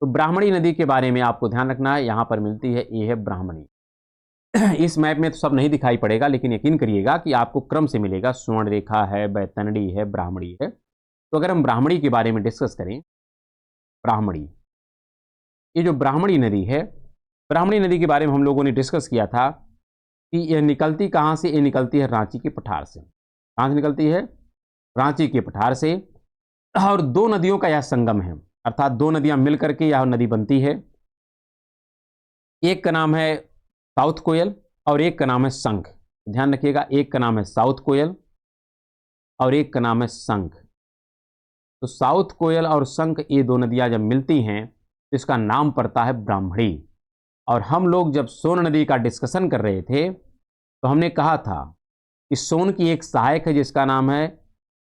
[SPEAKER 1] तो ब्राह्मणी नदी के बारे में आपको ध्यान रखना है, यहाँ पर मिलती है, ये है ब्राह्मणी। इस मैप में तो सब नहीं दिखाई पड़ेगा, लेकिन यकीन करिएगा कि आपको क्रम से मिलेगा। सुवर्णरेखा है, बैतरणी है, ब्राह्मणी है। तो अगर हम ब्राह्मणी के बारे में डिस्कस करें, ब्राह्मणी, ये जो ब्राह्मणी नदी है, ब्राह्मणी नदी के बारे में हम लोगों ने डिस्कस किया था कि यह निकलती कहाँ से? ये निकलती है रांची के पठार से। कहाँ से निकलती है? रांची के पठार से। और दो नदियों का यह संगम है, अर्थात दो नदियां मिलकर के यह नदी बनती है। एक का नाम है साउथ कोयल और एक का नाम है शंख। ध्यान रखिएगा, एक का नाम है साउथ कोयल और एक का नाम है शंख। तो साउथ कोयल और शंख, ये दो नदियां जब मिलती हैं तो इसका नाम पड़ता है ब्राह्मणी। और हम लोग जब सोन नदी का डिस्कशन कर रहे थे तो हमने कहा था कि सोन की एक सहायक है जिसका नाम है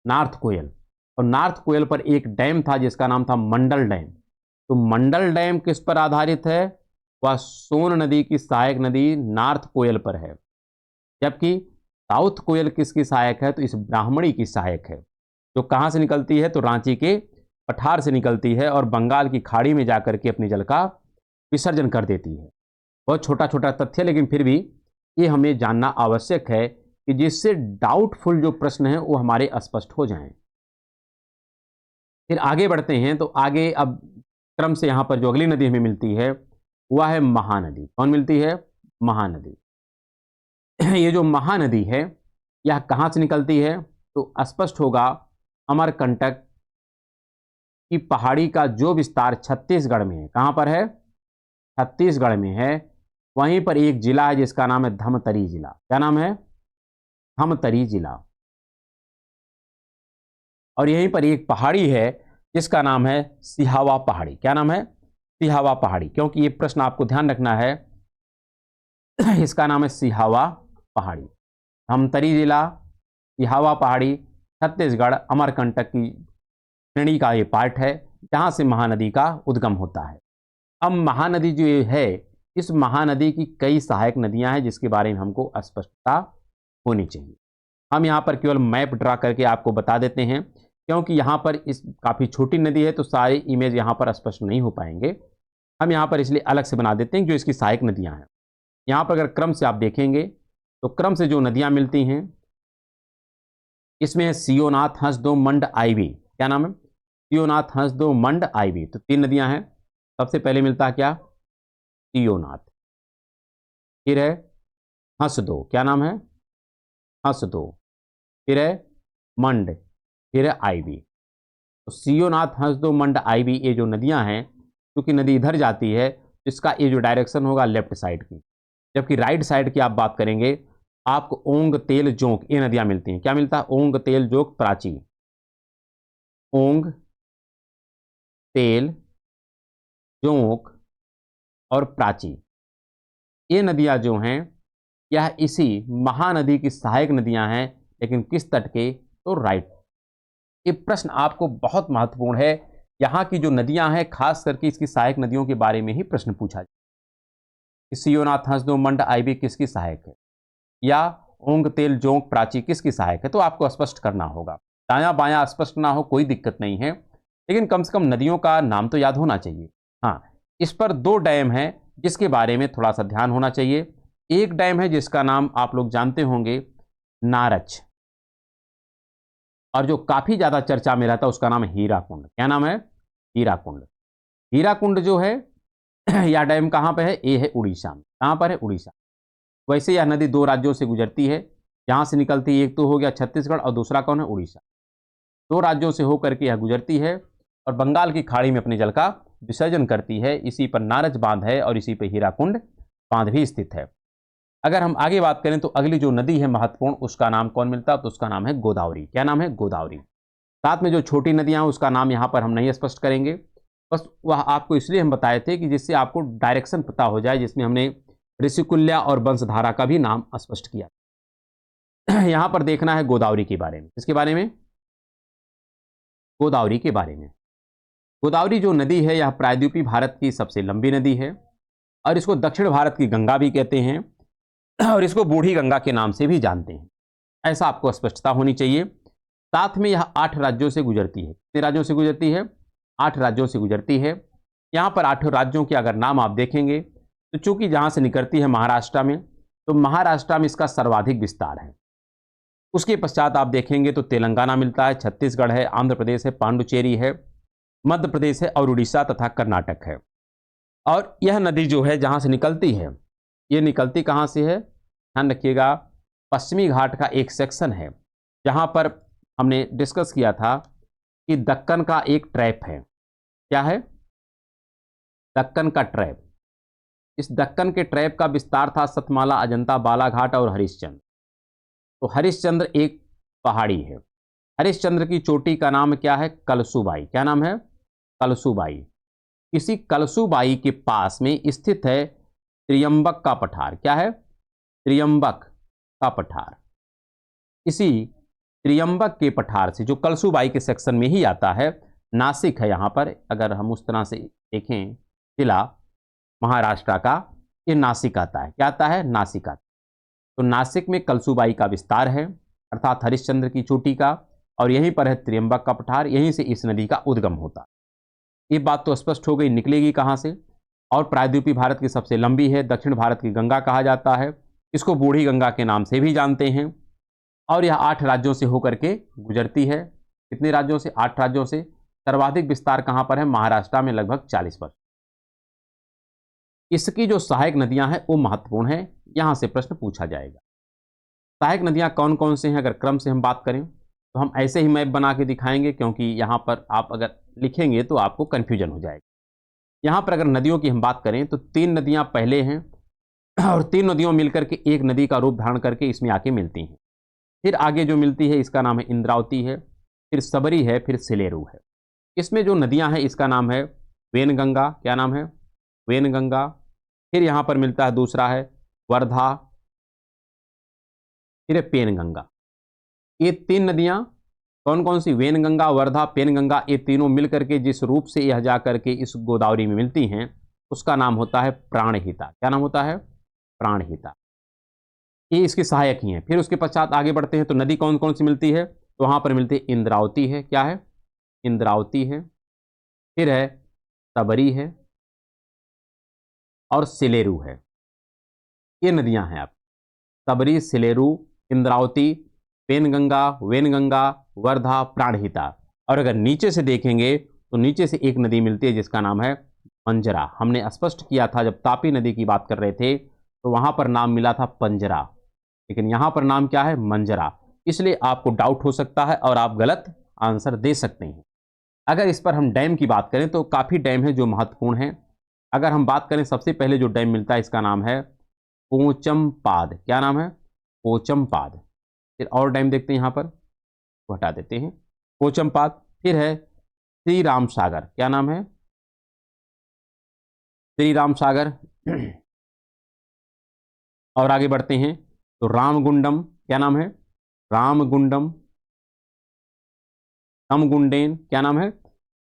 [SPEAKER 1] नॉर्थ कोयल, और नॉर्थ कोयल पर एक डैम था जिसका नाम था मंडल डैम। तो मंडल डैम किस पर आधारित है? वह सोन नदी की सहायक नदी नॉर्थ कोयल पर है। जबकि साउथ कोयल किसकी सहायक है? तो इस ब्राह्मणी की सहायक है, जो कहाँ से निकलती है? तो रांची के पठार से निकलती है और बंगाल की खाड़ी में जाकर के अपने जल का विसर्जन कर देती है। बहुत छोटा छोटा तथ्य, लेकिन फिर भी ये हमें जानना आवश्यक है कि जिससे डाउटफुल जो प्रश्न है वो हमारे स्पष्ट हो जाएं। फिर आगे बढ़ते हैं तो आगे अब क्रम से यहाँ पर जो अगली नदी हमें मिलती है वह है महानदी। कौन मिलती है? महानदी। ये जो महानदी है यह कहाँ से निकलती है? तो स्पष्ट होगा, अमरकंटक की पहाड़ी का जो विस्तार छत्तीसगढ़ में है। कहाँ पर है? छत्तीसगढ़ में है। वहीं पर एक जिला है जिसका नाम है धमतरी जिला। क्या नाम है? धमतरी जिला। और यहीं पर एक पहाड़ी है जिसका नाम है सिहावा पहाड़ी। क्या नाम है? सिहावा पहाड़ी। क्योंकि ये प्रश्न आपको ध्यान रखना है, इसका नाम है सिहावा पहाड़ी। धमतरी जिला, सिहावा पहाड़ी, छत्तीसगढ़, अमरकंटक की श्रेणी का ये पार्ट है जहाँ से महानदी का उद्गम होता है। अब महानदी जो ये है, इस महानदी की कई सहायक नदियां हैं जिसके बारे में हमको स्पष्टता होनी चाहिए। हम यहाँ पर केवल मैप ड्रा करके आपको बता देते हैं, क्योंकि यहाँ पर इस काफ़ी छोटी नदी है तो सारे इमेज यहाँ पर स्पष्ट नहीं हो पाएंगे। हम यहाँ पर इसलिए अलग से बना देते हैं जो इसकी सहायक नदियाँ हैं। यहाँ पर अगर क्रम से आप देखेंगे तो क्रम से जो नदियाँ मिलती हैं इसमें है सियोनाथ, हंसदो, मंड, आईवी। क्या नाम है? सियोनाथ, हंसदो, मंड, आईवी। तो तीन नदियाँ हैं। सबसे पहले मिलता है क्या? सियोनाथ। फिर है हंसदो। क्या नाम है? हंसदो। फिर है मंड। फिर है आईवी। तो सियोनाथ, हंसदो, मंड, आईवी, ये जो नदियां हैं, क्योंकि नदी इधर जाती है इसका ये जो डायरेक्शन होगा लेफ्ट साइड की, जबकि राइट साइड की आप बात करेंगे आपको ओंग, तेल, जोंक, ये नदियां मिलती हैं। क्या मिलता है? ओंग, तेल, जोंक, प्राची। ओंग, तेल, जोंक और प्राची, ये नदियां जो हैं यह इसी महानदी की सहायक नदियां हैं, लेकिन किस तट के? तो राइट। ये प्रश्न आपको बहुत महत्वपूर्ण है। यहाँ की जो नदियां हैं खास करके इसकी सहायक नदियों के बारे में ही प्रश्न पूछा जाए। सियोनाथ हंसदो मंड आईबी किसकी सहायक है, या ओंग तेल जोंक प्राची किसकी सहायक है। तो आपको स्पष्ट करना होगा। दायां बायां स्पष्ट ना हो कोई दिक्कत नहीं है, लेकिन कम से कम नदियों का नाम तो याद होना चाहिए। हाँ, इस पर दो डैम है जिसके बारे में थोड़ा सा ध्यान होना चाहिए। एक डैम है जिसका नाम आप लोग जानते होंगे, नारच, और जो काफी ज्यादा चर्चा में रहता है उसका नाम है हीराकुंड। क्या नाम है? हीराकुंड। हीराकुंड जो है यह डैम कहां पे है? ये है उड़ीसा में। कहां पर है? उड़ीसा। वैसे यह नदी दो राज्यों से गुजरती है, जहां से निकलती है एक तो हो गया छत्तीसगढ़ और दूसरा कौन है? उड़ीसा। दो राज्यों से होकर के यह गुजरती है और बंगाल की खाड़ी में अपने जल का विसर्जन करती है। इसी पर नारच बांध है और इसी पर हीराकुंड बांध भी स्थित है। अगर हम आगे बात करें तो अगली जो नदी है महत्वपूर्ण, उसका नाम कौन मिलता है? तो उसका नाम है गोदावरी। क्या नाम है? गोदावरी। साथ में जो छोटी नदियां हैं उसका नाम यहां पर हम नहीं स्पष्ट करेंगे, बस वह आपको इसलिए हम बताए थे कि जिससे आपको डायरेक्शन पता हो जाए, जिसमें हमने ऋषिकुल्या और वंशधारा का भी नाम स्पष्ट किया। यहां पर देखना है गोदावरी के बारे में। किसके बारे में? गोदावरी के बारे में। गोदावरी जो नदी है यह प्रायद्वीपीय भारत की सबसे लंबी नदी है और इसको दक्षिण भारत की गंगा भी कहते हैं और इसको बूढ़ी गंगा के नाम से भी जानते हैं। ऐसा आपको स्पष्टता होनी चाहिए। साथ में यह 8 राज्यों से गुजरती है। कितने राज्यों से गुजरती है? 8 राज्यों से गुजरती है। यहाँ पर 8 राज्यों के अगर नाम आप देखेंगे तो चूंकि जहाँ से निकलती है महाराष्ट्र में, तो महाराष्ट्र में इसका सर्वाधिक विस्तार है। उसके पश्चात आप देखेंगे तो तेलंगाना मिलता है, छत्तीसगढ़ है, आंध्र प्रदेश है, पांडुचेरी है, मध्य प्रदेश है और उड़ीसा तथा कर्नाटक है। और यह नदी जो है जहाँ से निकलती है, ये निकलती कहाँ से है? ध्यान रखिएगा, पश्चिमी घाट का एक सेक्शन है जहाँ पर हमने डिस्कस किया था कि दक्कन का एक ट्रैप है। क्या है? दक्कन का ट्रैप। इस दक्कन के ट्रैप का विस्तार था सतमाला, अजंता, बालाघाट और हरिश्चंद्र। तो हरिश्चंद्र एक पहाड़ी है। हरिश्चंद्र की चोटी का नाम क्या है? कलसूबाई। क्या नाम है? कलसूबाई। इसी कलसूबाई के पास में स्थित है त्रियंबक का पठार। क्या है? त्रियंबक का पठार। इसी त्रियंबक के पठार से, जो कलसूबाई के सेक्शन में ही आता है, नासिक है यहाँ पर। अगर हम उस तरह से देखें जिला महाराष्ट्र का, ये नासिक आता है। क्या आता है? नासिक आता है। तो नासिक में कलसूबाई का विस्तार है, अर्थात हरिश्चंद्र की चोटी का, और यहीं पर है त्रियंबक का पठार। यहीं से इस नदी का उद्गम होता है। ये बात तो स्पष्ट हो गई, निकलेगी कहाँ से। और प्रायद्वीपीय भारत की सबसे लंबी है, दक्षिण भारत की गंगा कहा जाता है, इसको बूढ़ी गंगा के नाम से भी जानते हैं। और यह 8 राज्यों से होकर के गुजरती है। कितने राज्यों से? 8 राज्यों से। सर्वाधिक विस्तार कहां पर है? महाराष्ट्र में, लगभग 40%। इसकी जो सहायक नदियां हैं वो महत्वपूर्ण है, यहां से प्रश्न पूछा जाएगा। सहायक नदियां कौन कौन से हैं? अगर क्रम से हम बात करें तो हम ऐसे ही मैप बना के दिखाएंगे, क्योंकि यहां पर आप अगर लिखेंगे तो आपको कंफ्यूजन हो जाएगा। यहां पर अगर नदियों की हम बात करें तो 3 नदियां पहले हैं और 3 नदियों मिलकर के एक नदी का रूप धारण करके इसमें आके मिलती हैं। फिर आगे जो मिलती है इसका नाम है इंद्रावती है, फिर सबरी है, फिर सिलेरू है। इसमें जो नदियां हैं इसका नाम है वेनगंगा। क्या नाम है? वेनगंगा। फिर यहाँ पर मिलता है दूसरा है वर्धा, फिर है पेनगंगा। ये 3 नदियां कौन कौन सी? वेनगंगा, वर्धा, पेनगंगा। ये तीनों मिलकर के जिस रूप से यह जा करके इस गोदावरी में मिलती हैं उसका नाम होता है प्राणहिता। क्या नाम होता है? प्राणहिता। ये इसके सहायक ही हैं। फिर उसके पश्चात आगे बढ़ते हैं तो नदी कौन कौन सी मिलती है? तो वहां पर मिलती है इंद्रावती है। क्या है? इंद्रावती है। फिर है सबरी है और सिलेरू है। ये नदियां हैं आप, सबरी, सिलेरू, इंद्रावती, पेनगंगा, वेनगंगा, वर्धा, प्राणहिता। और अगर नीचे से देखेंगे तो नीचे से एक नदी मिलती है जिसका नाम है पंजरा। हमने स्पष्ट किया था जब तापी नदी की बात कर रहे थे तो वहां पर नाम मिला था पंजरा, लेकिन यहां पर नाम क्या है? मंजरा। इसलिए आपको डाउट हो सकता है और आप गलत आंसर दे सकते हैं। अगर इस पर हम डैम की बात करें तो काफ़ी डैम है जो महत्वपूर्ण है। अगर हम बात करें सबसे पहले जो डैम मिलता है इसका नाम है पोचमपाद। क्या नाम है? पोचमपाद। फिर और डैम देखते हैं यहाँ पर, तो हटा देते हैं पोचमपाद। फिर है श्री राम सागर। क्या नाम है? श्री राम सागर। और आगे बढ़ते हैं तो रामगुंडम। क्या नाम है? रामगुंडम। तमगुंडेन। क्या नाम है?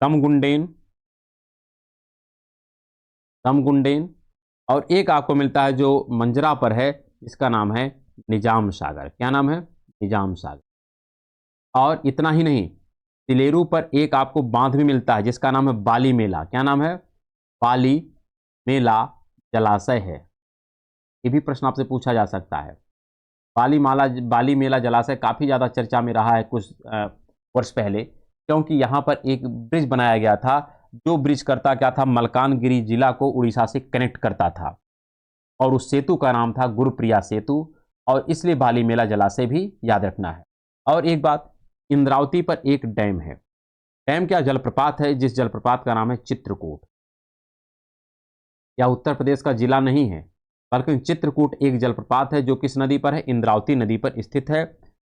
[SPEAKER 1] तमगुंडेन। तमगुंडेन। और एक आपको मिलता है जो मंजरा पर है, इसका नाम है निजाम सागर। क्या नाम है? निजाम सागर। और इतना ही नहीं, तिलेरू पर एक आपको बांध भी मिलता है जिसका नाम है बाली मेला। क्या नाम है? बाली मेला जलाशय है। ये भी प्रश्न आपसे पूछा जा सकता है। बाली मेला जलाशय काफ़ी ज़्यादा चर्चा में रहा है कुछ वर्ष पहले, क्योंकि यहाँ पर एक ब्रिज बनाया गया था, जो ब्रिज करता क्या था, मलकानगिरी जिला को उड़ीसा से कनेक्ट करता था, और उस सेतु का नाम था गुरुप्रिया सेतु, और इसलिए बाली मेला जलाशय भी याद रखना है। और एक बात, इंद्रावती पर एक डैम है। डैम क्या, जलप्रपात है, जिस जलप्रपात का नाम है चित्रकूट। यह उत्तर प्रदेश का जिला नहीं है, बल्कि चित्रकूट एक जलप्रपात है जो किस नदी पर है? इंद्रावती नदी पर स्थित है,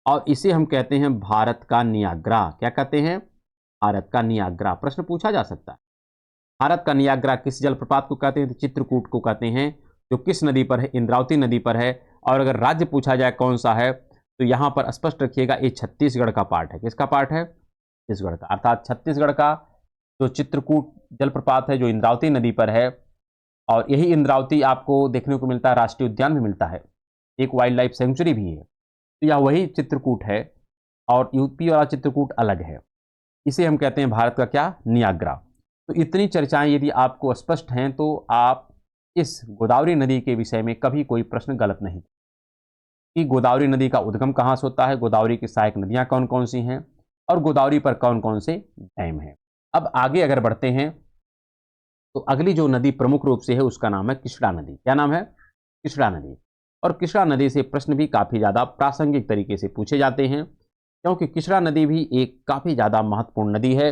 [SPEAKER 1] और इसे हम कहते हैं भारत का नियाग्रा। क्या कहते हैं? भारत का नियाग्रा। प्रश्न पूछा जा सकता है, भारत का नियाग्रा किस जलप्रपात को कहते हैं? तो चित्रकूट को कहते हैं, जो किस नदी पर है? इंद्रावती नदी पर है। और अगर राज्य पूछा जाए कौन सा है, तो यहाँ पर स्पष्ट रखिएगा, ये छत्तीसगढ़ का पार्ट है। किसका पार्ट है? छत्तीसगढ़ का। अर्थात छत्तीसगढ़ का जो चित्रकूट जलप्रपात है, जो इंद्रावती नदी पर है, और यही इंद्रावती आपको देखने को मिलता है, राष्ट्रीय उद्यान भी मिलता है, एक वाइल्ड लाइफ सेंचुरी भी है, तो यह वही चित्रकूट है, और यूपी वाला चित्रकूट अलग है। इसे हम कहते हैं भारत का क्या? नियाग्रा। तो इतनी चर्चाएं यदि आपको स्पष्ट हैं, तो आप इस गोदावरी नदी के विषय में कभी कोई प्रश्न गलत नहीं, कि गोदावरी नदी का उद्गम कहाँ से होता है, गोदावरी की सहायक नदियाँ कौन कौन सी हैं, और गोदावरी पर कौन कौन से डैम हैं। अब आगे अगर बढ़ते हैं, तो अगली जो नदी प्रमुख रूप से है उसका नाम है कृष्णा नदी। क्या नाम है? कृष्णा नदी। और कृष्णा नदी से प्रश्न भी काफ़ी ज़्यादा प्रासंगिक तरीके से पूछे जाते हैं, क्योंकि कृष्णा नदी भी एक काफ़ी ज़्यादा महत्वपूर्ण नदी है,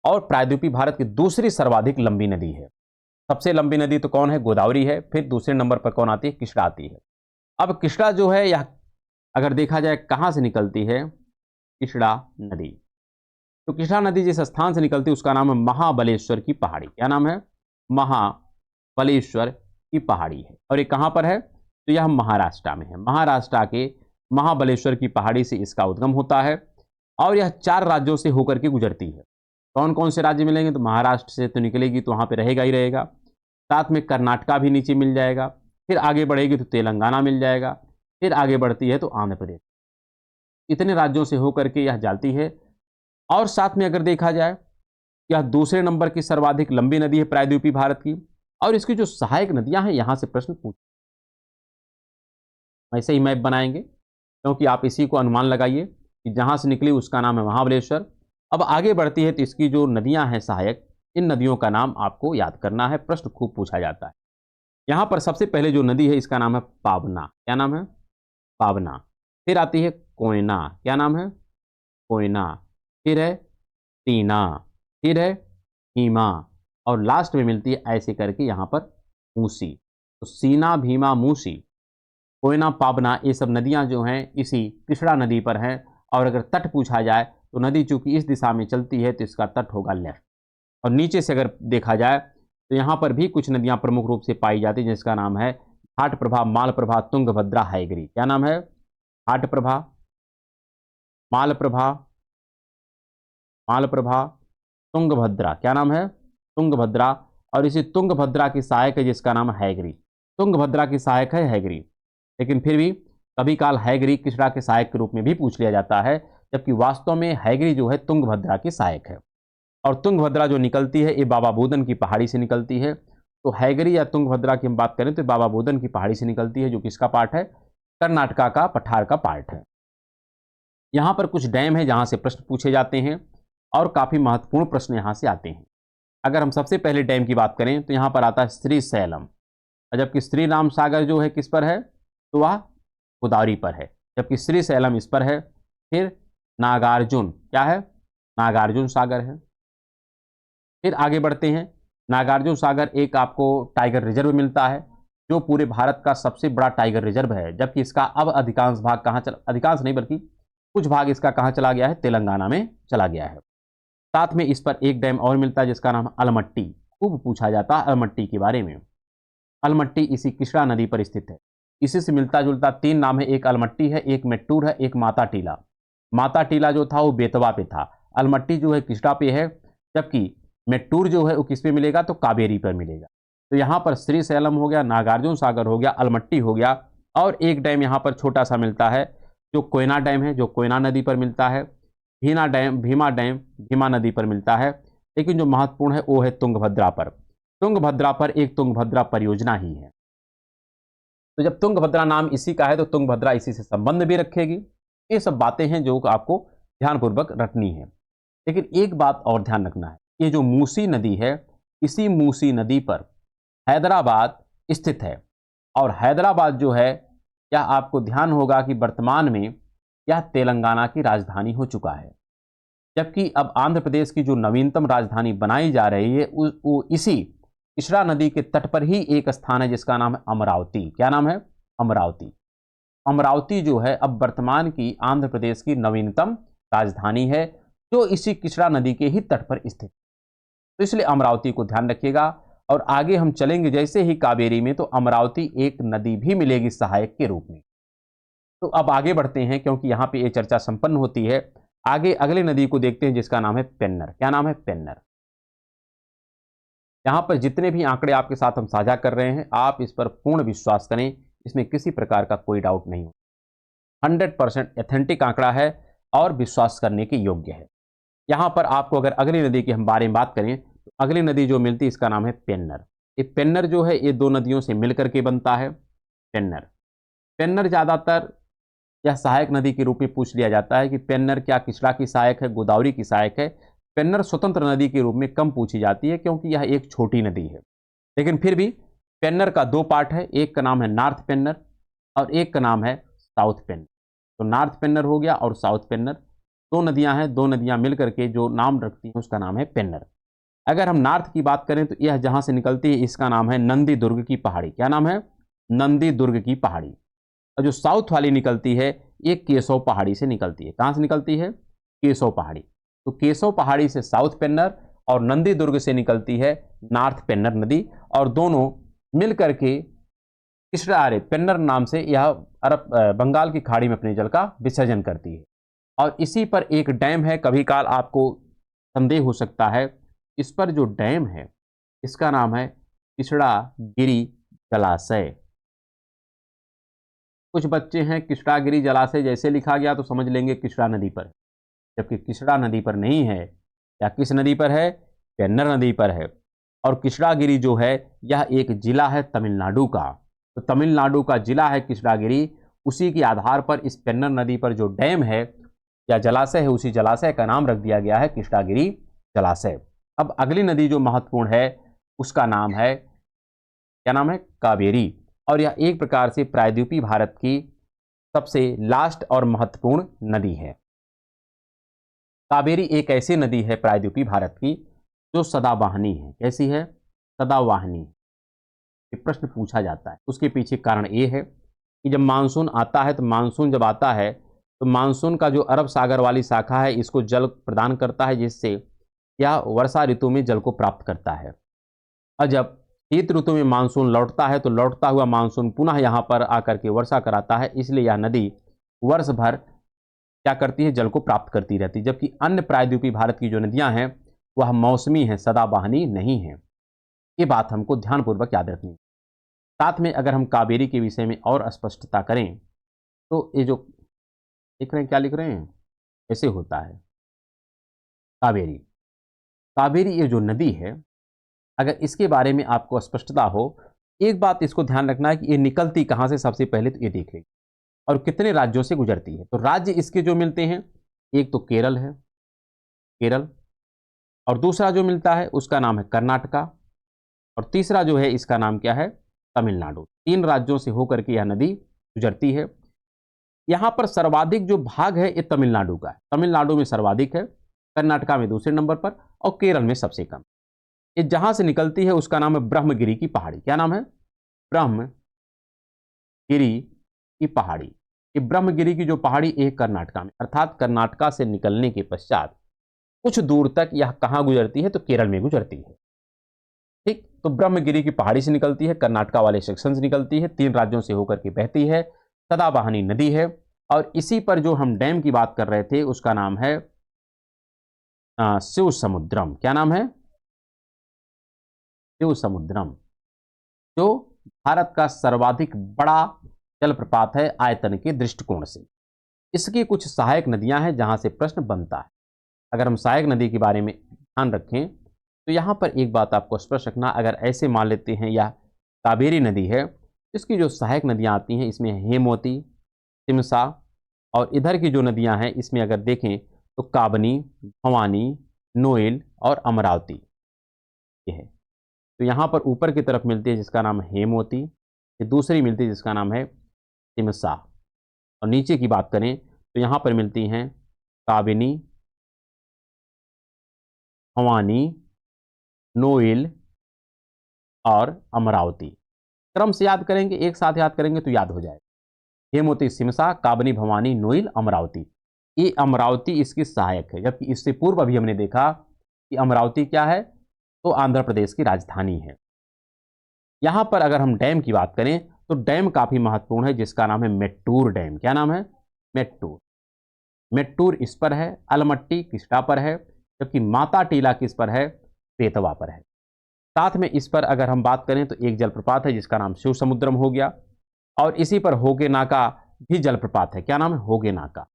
[SPEAKER 1] और प्रायद्वीपीय भारत की दूसरी सर्वाधिक लंबी नदी है। सबसे लंबी नदी तो कौन है? गोदावरी है। फिर दूसरे नंबर पर कौन आती है? कृष्णा आती है। अब कृष्णा जो है, यह अगर देखा जाए कहाँ से निकलती है, कृष्णा नदी, तो कृष्णा नदी जिस स्थान से निकलती है उसका नाम है महाबलेश्वर की पहाड़ी। क्या नाम है? महाबलेश्वर की पहाड़ी है। और ये कहाँ पर है? तो यह महाराष्ट्र में है। महाराष्ट्र के महाबलेश्वर की पहाड़ी से इसका उद्गम होता है, और यह 4 राज्यों से होकर के गुजरती है। कौन कौन से राज्य मिलेंगे? तो महाराष्ट्र से तो निकलेगी, तो वहाँ पे रहेगा ही रहेगा, साथ में कर्नाटका भी नीचे मिल जाएगा, फिर आगे बढ़ेगी तो तेलंगाना मिल जाएगा, फिर आगे बढ़ती है तो आंध्र प्रदेश। इतने राज्यों से होकर के यह जाती है। और साथ में अगर देखा जाए, यह दूसरे नंबर की सर्वाधिक लंबी नदी है प्रायद्वीपीय भारत की, और इसकी जो सहायक नदियां हैं, यहां से प्रश्न पूछ, ऐसे ही मैप बनाएंगे, क्योंकि आप इसी को अनुमान लगाइए कि जहां से निकली उसका नाम है महाबलेश्वर। अब आगे बढ़ती है तो इसकी जो नदियां हैं सहायक, इन नदियों का नाम आपको याद करना है, प्रश्न खूब पूछा जाता है। यहाँ पर सबसे पहले जो नदी है इसका नाम है पावना। क्या नाम है? पावना। फिर आती है कोयना। क्या नाम है? कोयना। फिर है टीना, फिर है हीमा, और लास्ट में मिलती है ऐसे करके यहाँ पर मूसी। तो सीना, भीमा, मूसी, कोयना, पावना, ये सब नदियाँ जो हैं इसी कृष्णा नदी पर हैं। और अगर तट पूछा जाए तो नदी चूंकि इस दिशा में चलती है तो इसका तट होगा लेफ्ट। और नीचे से अगर देखा जाए तो यहाँ पर भी कुछ नदियाँ प्रमुख रूप से पाई जाती हैं, जिसका नाम है घाटप्रभा, मालप्रभा, तुंगभद्रा, हैगरी। क्या नाम है? घाटप्रभा, मालप्रभा, मालप्रभा, तुंगभद्रा। क्या नाम है? तुंगभद्रा। और इसी तुंगभद्रा की सहायक है जिसका नाम है हैगरी। तुंगभद्रा की सहायक है हैगरी, लेकिन फिर भी कभी काल हैगरी कृष्णा के सहायक के रूप में भी पूछ लिया जाता है, जबकि वास्तव में हैगरी जो है तुंगभद्रा की सहायक है। और तुंगभद्रा जो निकलती है ये बाबा बुदन की पहाड़ी से निकलती है। तो हैगरी या तुंगभद्रा की हम बात करें तो बाबा बुदन की पहाड़ी से निकलती है, जो किसका पार्ट है? कर्नाटका का पठार का पार्ट है। यहाँ पर कुछ डैम है जहाँ से प्रश्न पूछे जाते हैं, और काफ़ी महत्वपूर्ण प्रश्न यहाँ से आते हैं। अगर हम सबसे पहले डैम की बात करें तो यहाँ पर आता है श्रीशैलम, और जबकि श्री राम सागर जो है किस पर है? तो वह गोदावरी पर है, जबकि श्रीशैलम इस पर है। फिर नागार्जुन, क्या है? नागार्जुन सागर है। फिर आगे बढ़ते हैं, नागार्जुन सागर एक आपको टाइगर रिजर्व मिलता है, जो पूरे भारत का सबसे बड़ा टाइगर रिजर्व है, जबकि इसका अब अधिकांश भाग कहाँ अधिकांश नहीं बल्कि कुछ भाग इसका कहाँ चला गया है? तेलंगाना में चला गया है। साथ में इस पर एक डैम और मिलता है जिसका नाम अलमट्टी। खूब पूछा जाता है अलमट्टी के बारे में। अलमट्टी इसी कृष्णा नदी पर स्थित है। इसी से मिलता जुलता 3 नाम है, एक अलमट्टी है, एक मेट्टूर है, एक माता टीला। माता टीला जो था वो बेतवा पे था, अलमट्टी जो है कृष्णा पे है, जबकि मेट्टूर जो है वो किस पे मिलेगा? तो कावेरी पर मिलेगा। तो यहाँ पर श्रीशैलम हो गया, नागार्जुन सागर हो गया, अलमट्टी हो गया, और एक डैम यहाँ पर छोटा सा मिलता है जो कोयना डैम है, जो कोयना नदी पर मिलता है। भीमा डैम भीमा नदी पर मिलता है। लेकिन जो महत्वपूर्ण है वो है तुंगभद्रा पर। तुंगभद्रा पर एक तुंगभद्रा परियोजना ही है। तो जब तुंगभद्रा नाम इसी का है तो तुंगभद्रा इसी से संबंध भी रखेगी। ये सब बातें हैं जो आपको ध्यानपूर्वक रखनी है। लेकिन एक बात और ध्यान रखना है, ये जो मूसी नदी है, इसी मूसी नदी पर हैदराबाद स्थित है। और हैदराबाद जो है, यह आपको ध्यान होगा कि वर्तमान में यह तेलंगाना की राजधानी हो चुका है। जबकि अब आंध्र प्रदेश की जो नवीनतम राजधानी बनाई जा रही है वो इसी कृष्णा नदी के तट पर ही एक स्थान है जिसका नाम है अमरावती। क्या नाम है? अमरावती। अमरावती जो है अब वर्तमान की आंध्र प्रदेश की नवीनतम राजधानी है, जो इसी कृष्णा नदी के ही तट पर स्थित। तो इसलिए अमरावती को ध्यान रखिएगा। और आगे हम चलेंगे जैसे ही कावेरी में, तो अमरावती एक नदी भी मिलेगी सहायक के रूप में। तो अब आगे बढ़ते हैं, क्योंकि यहाँ पे ये चर्चा संपन्न होती है। आगे अगले नदी को देखते हैं जिसका नाम है पेन्नर। क्या नाम है? पेन्नर। यहाँ पर जितने भी आंकड़े आपके साथ हम साझा कर रहे हैं, आप इस पर पूर्ण विश्वास करें, इसमें किसी प्रकार का कोई डाउट नहीं हो। 100% ऑथेंटिक आंकड़ा है और विश्वास करने के योग्य है। यहाँ पर आपको अगर अगली नदी के हम बारे में बात करें, तो अगली नदी जो मिलती है इसका नाम है पेन्नर। ये पेन्नर जो है ये दो नदियों से मिलकर के बनता है पेन्नर। पेन्नर ज़्यादातर यह सहायक नदी के रूप में पूछ लिया जाता है कि पेन्नर क्या कृष्णा की सहायक है, गोदावरी की सहायक है। पेन्नर स्वतंत्र नदी के रूप में कम पूछी जाती है क्योंकि यह एक छोटी नदी है। लेकिन फिर भी पेन्नर का दो पार्ट है, एक का नाम है नॉर्थ पेन्नर और एक का नाम है साउथ पेन्नर। तो नॉर्थ पेन्नर हो गया और साउथ पेन्नर, दो नदियां हैं, दो नदियां मिलकर के जो नाम रखती हैं उसका नाम है पेन्नर। अगर हम नॉर्थ की बात करें तो यह जहां से निकलती है इसका नाम है नंदी दुर्ग की पहाड़ी। क्या नाम है? नंदी दुर्ग की पहाड़ी। और जो साउथ वाली निकलती है ये केशव पहाड़ी से निकलती है। कहाँ से निकलती है? केशव पहाड़ी। तो केशव पहाड़ी से साउथ पेन्नर और नंदी दुर्ग से निकलती है नॉर्थ पेन्नर नदी, और दोनों मिलकर के कृष्णा अरे पेन्नर नाम से यह अरब बंगाल की खाड़ी में अपने जल का विसर्जन करती है। और इसी पर एक डैम है, कभी काल आपको संदेह हो सकता है। इस पर जो डैम है इसका नाम है कृष्णागिरी जलाशय। कुछ बच्चे हैं कृष्णागिरी जलाशय जैसे लिखा गया तो समझ लेंगे कृष्णा नदी पर, जबकि कृष्णा नदी पर नहीं है। या किस नदी पर है? पेन्नर नदी पर है। और कृष्णागिरी जो है यह एक जिला है तमिलनाडु का। तो तमिलनाडु का जिला है कृष्णागिरी, उसी के आधार पर इस पेन्नर नदी पर जो डैम है या जलाशय है, उसी जलाशय का नाम रख दिया गया है कृष्णागिरी जलाशय। अब अगली नदी जो महत्वपूर्ण है उसका नाम है, क्या नाम है? कावेरी। और यह एक प्रकार से प्रायद्वीपीय भारत की सबसे लास्ट और महत्वपूर्ण नदी है। कावेरी एक ऐसी नदी है प्रायद्वीपीय भारत की जो सदाबहानी है। कैसी है? सदाबहानी। ये प्रश्न पूछा जाता है। उसके पीछे कारण ये है कि जब मानसून आता है, तो मानसून जब आता है तो मानसून का जो अरब सागर वाली शाखा है इसको जल प्रदान करता है, जिससे यह वर्षा ऋतु में जल को प्राप्त करता है। और जब शीत ऋतु में मानसून लौटता है तो लौटता हुआ मानसून पुनः यहाँ पर आकर के वर्षा कराता है। इसलिए यह नदी वर्ष भर क्या करती है? जल को प्राप्त करती रहती है। जबकि अन्य प्रायद्वीपीय भारत की जो नदियां हैं वह मौसमी हैं, सदाबहानी नहीं है। ये बात हमको ध्यानपूर्वक याद रखनी है। साथ में अगर हम कावेरी के विषय में और स्पष्टता करें तो ये जो लिख रहे हैं, क्या लिख रहे हैं, ऐसे होता है कावेरी। कावेरी ये जो नदी है, अगर इसके बारे में आपको स्पष्टता हो, एक बात इसको ध्यान रखना है कि ये निकलती कहाँ से, सबसे पहले तो ये देख लेंगे, और कितने राज्यों से गुजरती है। तो राज्य इसके जो मिलते हैं, एक तो केरल है, केरल, और दूसरा जो मिलता है उसका नाम है कर्नाटका, और तीसरा जो है इसका नाम क्या है? तमिलनाडु। तीन राज्यों से होकर के यह नदी गुजरती है। यहाँ पर सर्वाधिक जो भाग है ये तमिलनाडु का है। तमिलनाडु में सर्वाधिक है, कर्नाटका में दूसरे नंबर पर, और केरल में सबसे कम। ये जहां से निकलती है उसका नाम है ब्रह्मगिरी की पहाड़ी। क्या नाम है? ब्रह्मगिरी की पहाड़ी। ये ब्रह्मगिरी की जो पहाड़ी एक कर्नाटका में, अर्थात कर्नाटका से निकलने के पश्चात कुछ दूर तक यह कहाँ गुजरती है? तो केरल में गुजरती है। ठीक, तो ब्रह्मगिरी की पहाड़ी से निकलती है, कर्नाटका वाले सेक्शन से निकलती है, तीन राज्यों से होकर के बहती है, सदाबहानी नदी है। और इसी पर जो हम डैम की बात कर रहे थे उसका नाम है शिव समुद्रम। क्या नाम है? शिव समुद्रम। जो भारत का सर्वाधिक बड़ा जलप्रपात है आयतन के दृष्टिकोण से। इसकी कुछ सहायक नदियां हैं जहां से प्रश्न बनता है। अगर हम सहायक नदी के बारे में ध्यान रखें तो यहाँ पर एक बात आपको स्पष्ट रखना, अगर ऐसे मान लेते हैं यह कावेरी नदी है, इसकी जो सहायक नदियाँ आती हैं इसमें हेमवती, तिमसा, और इधर की जो नदियाँ हैं इसमें अगर देखें तो काबनी, भवानी, नोएल और अमरावती ये है। तो यहाँ पर ऊपर की तरफ मिलती है जिसका नाम है हेमवती, फिर दूसरी मिलती है जिसका नाम है तिमसा, और नीचे की बात करें तो यहाँ पर मिलती हैं काबिनी, भवानी, नोएल और अमरावती। क्रम से याद करेंगे, एक साथ याद करेंगे तो याद हो जाएगा। हेमवती, सिमसा, काबनी, भवानी, नोएल, अमरावती। ये अमरावती इसकी सहायक है, जबकि इससे पूर्व अभी हमने देखा कि अमरावती क्या है, तो आंध्र प्रदेश की राजधानी है। यहां पर अगर हम डैम की बात करें तो डैम काफी महत्वपूर्ण है जिसका नाम है मेट्टूर डैम। क्या नाम है? मेट्टूर। मेट्टूर इस पर है, अलमट्टी किस्टा पर है, जबकि माता टीला किस पर है? बेतवा पर है। साथ में इस पर अगर हम बात करें तो एक जलप्रपात है जिसका नाम शिव समुद्रम हो गया, और इसी पर होगे नाका भी जलप्रपात है। क्या नाम है? होगे नाका।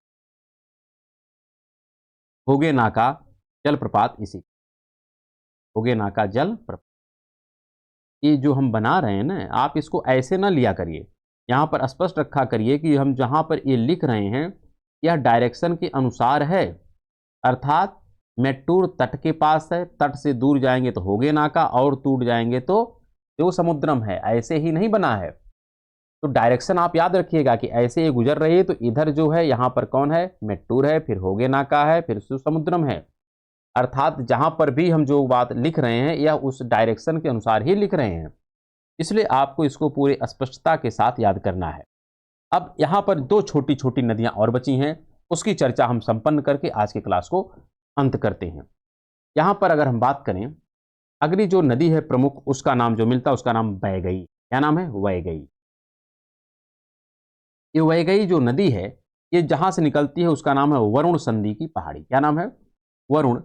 [SPEAKER 1] होगे नाका जलप्रपात, इसी होगे नाका जलप्रपात। ये जो हम बना रहे हैं ना, आप इसको ऐसे ना लिया करिए, यहाँ पर स्पष्ट रखा करिए कि हम जहाँ पर ये लिख रहे हैं यह डायरेक्शन के अनुसार है, अर्थात मेट्टूर तट के पास है, तट से दूर जाएंगे तो होगे नाका, और दूर जाएंगे तो शिव समुद्रम है, ऐसे ही नहीं बना है। तो डायरेक्शन आप याद रखिएगा कि ऐसे ये गुजर रही है तो इधर जो है यहाँ पर कौन है? मेट्टूर है, फिर होगे नाका है, फिर शिव समुद्रम है। अर्थात जहाँ पर भी हम जो बात लिख रहे हैं यह उस डायरेक्शन के अनुसार ही लिख रहे हैं, इसलिए आपको इसको पूरी स्पष्टता के साथ याद करना है। अब यहाँ पर दो छोटी छोटी नदियाँ और बची हैं, उसकी चर्चा हम संपन्न करके आज की क्लास को अंत करते हैं। यहाँ पर अगर हम बात करें, अगली जो नदी है प्रमुख, उसका नाम जो मिलता है उसका नाम वैगई। क्या नाम है? वैगई। ये वैगई जो नदी है ये जहाँ से निकलती है उसका नाम है वरुण संधि की पहाड़ी। क्या नाम है? वरुण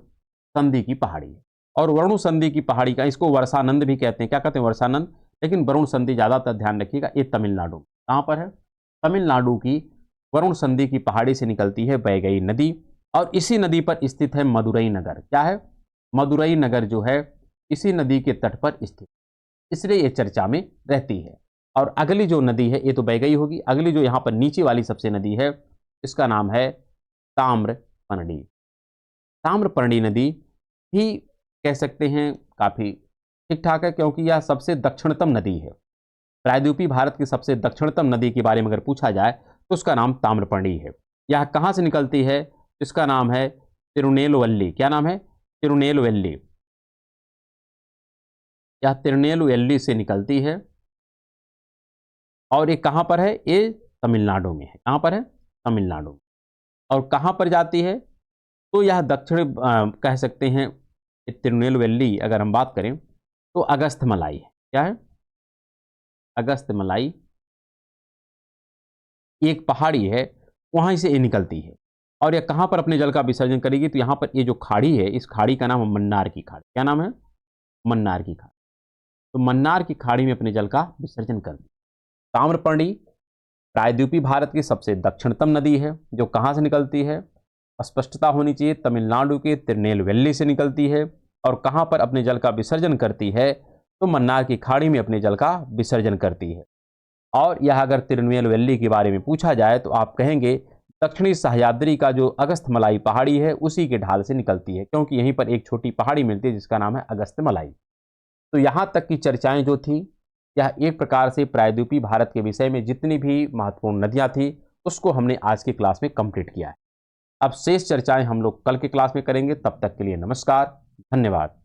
[SPEAKER 1] संधि की पहाड़ी। और वरुण संधि की पहाड़ी का, इसको वर्षानंद भी कहते हैं। क्या कहते हैं? वर्षानंद। लेकिन वरुण संधि ज़्यादातर ध्यान रखिएगा, ये तमिलनाडु। कहाँ पर है? तमिलनाडु की वरुण संधि की पहाड़ी से निकलती है वैगई नदी, और इसी नदी पर स्थित है मदुरई नगर। क्या है? मदुरई नगर जो है इसी नदी के तट पर स्थित, इसलिए ये चर्चा में रहती है। और अगली जो नदी है, ये तो वैगई होगी, अगली जो यहाँ पर नीचे वाली सबसे नदी है इसका नाम है ताम्रपर्णी। ताम्रपर्णी नदी भी कह सकते हैं काफ़ी ठीक ठाक है, क्योंकि यह सबसे दक्षिणतम नदी है। प्रायद्वीपीय भारत की सबसे दक्षिणतम नदी के बारे में अगर पूछा जाए तो उसका नाम ताम्रपर्णी है। यह कहाँ से निकलती है? इसका नाम है तिरुनेलवेली। क्या नाम है? तिरुनेलवेली। यह तिरुनेलवेली से निकलती है, और ये कहाँ पर है? ये तमिलनाडु में है। कहाँ पर है? तमिलनाडु में। और कहाँ पर जाती है? तो यह दक्षिण कह सकते हैं तिरुनेलवेली अगर हम बात करें तो अगस्त मलाई है। क्या है? अगस्त मलाई एक पहाड़ी है, वहाँ से ये निकलती है। और यह कहाँ पर अपने जल का विसर्जन करेगी? तो यहाँ पर ये जो खाड़ी है, इस खाड़ी का नाम है मन्नार की खाड़ी। क्या नाम है? मन्नार की खाड़ी। तो मन्नार की खाड़ी में अपने जल का विसर्जन कर दी। ताम्रपर्णी प्रायद्वीपीय भारत की सबसे दक्षिणतम नदी है, जो कहाँ से निकलती है? स्पष्टता होनी चाहिए, तमिलनाडु के तिरुनेलवेली से निकलती है। और कहाँ पर अपने जल का विसर्जन करती है? तो मन्नार की खाड़ी में अपने जल का विसर्जन करती है। और यह अगर तिरुनेलवेली के बारे में पूछा जाए तो आप कहेंगे दक्षिणी सह्याद्री का जो अगस्त्यमलाई पहाड़ी है उसी के ढाल से निकलती है, क्योंकि यहीं पर एक छोटी पहाड़ी मिलती है जिसका नाम है अगस्त्यमलाई। तो यहाँ तक की चर्चाएं जो थी, यह एक प्रकार से प्रायद्वीपीय भारत के विषय में जितनी भी महत्वपूर्ण नदियाँ थी उसको हमने आज की क्लास में कंप्लीट किया है। अब शेष चर्चाएं हम लोग कल की क्लास में करेंगे। तब तक के लिए नमस्कार, धन्यवाद।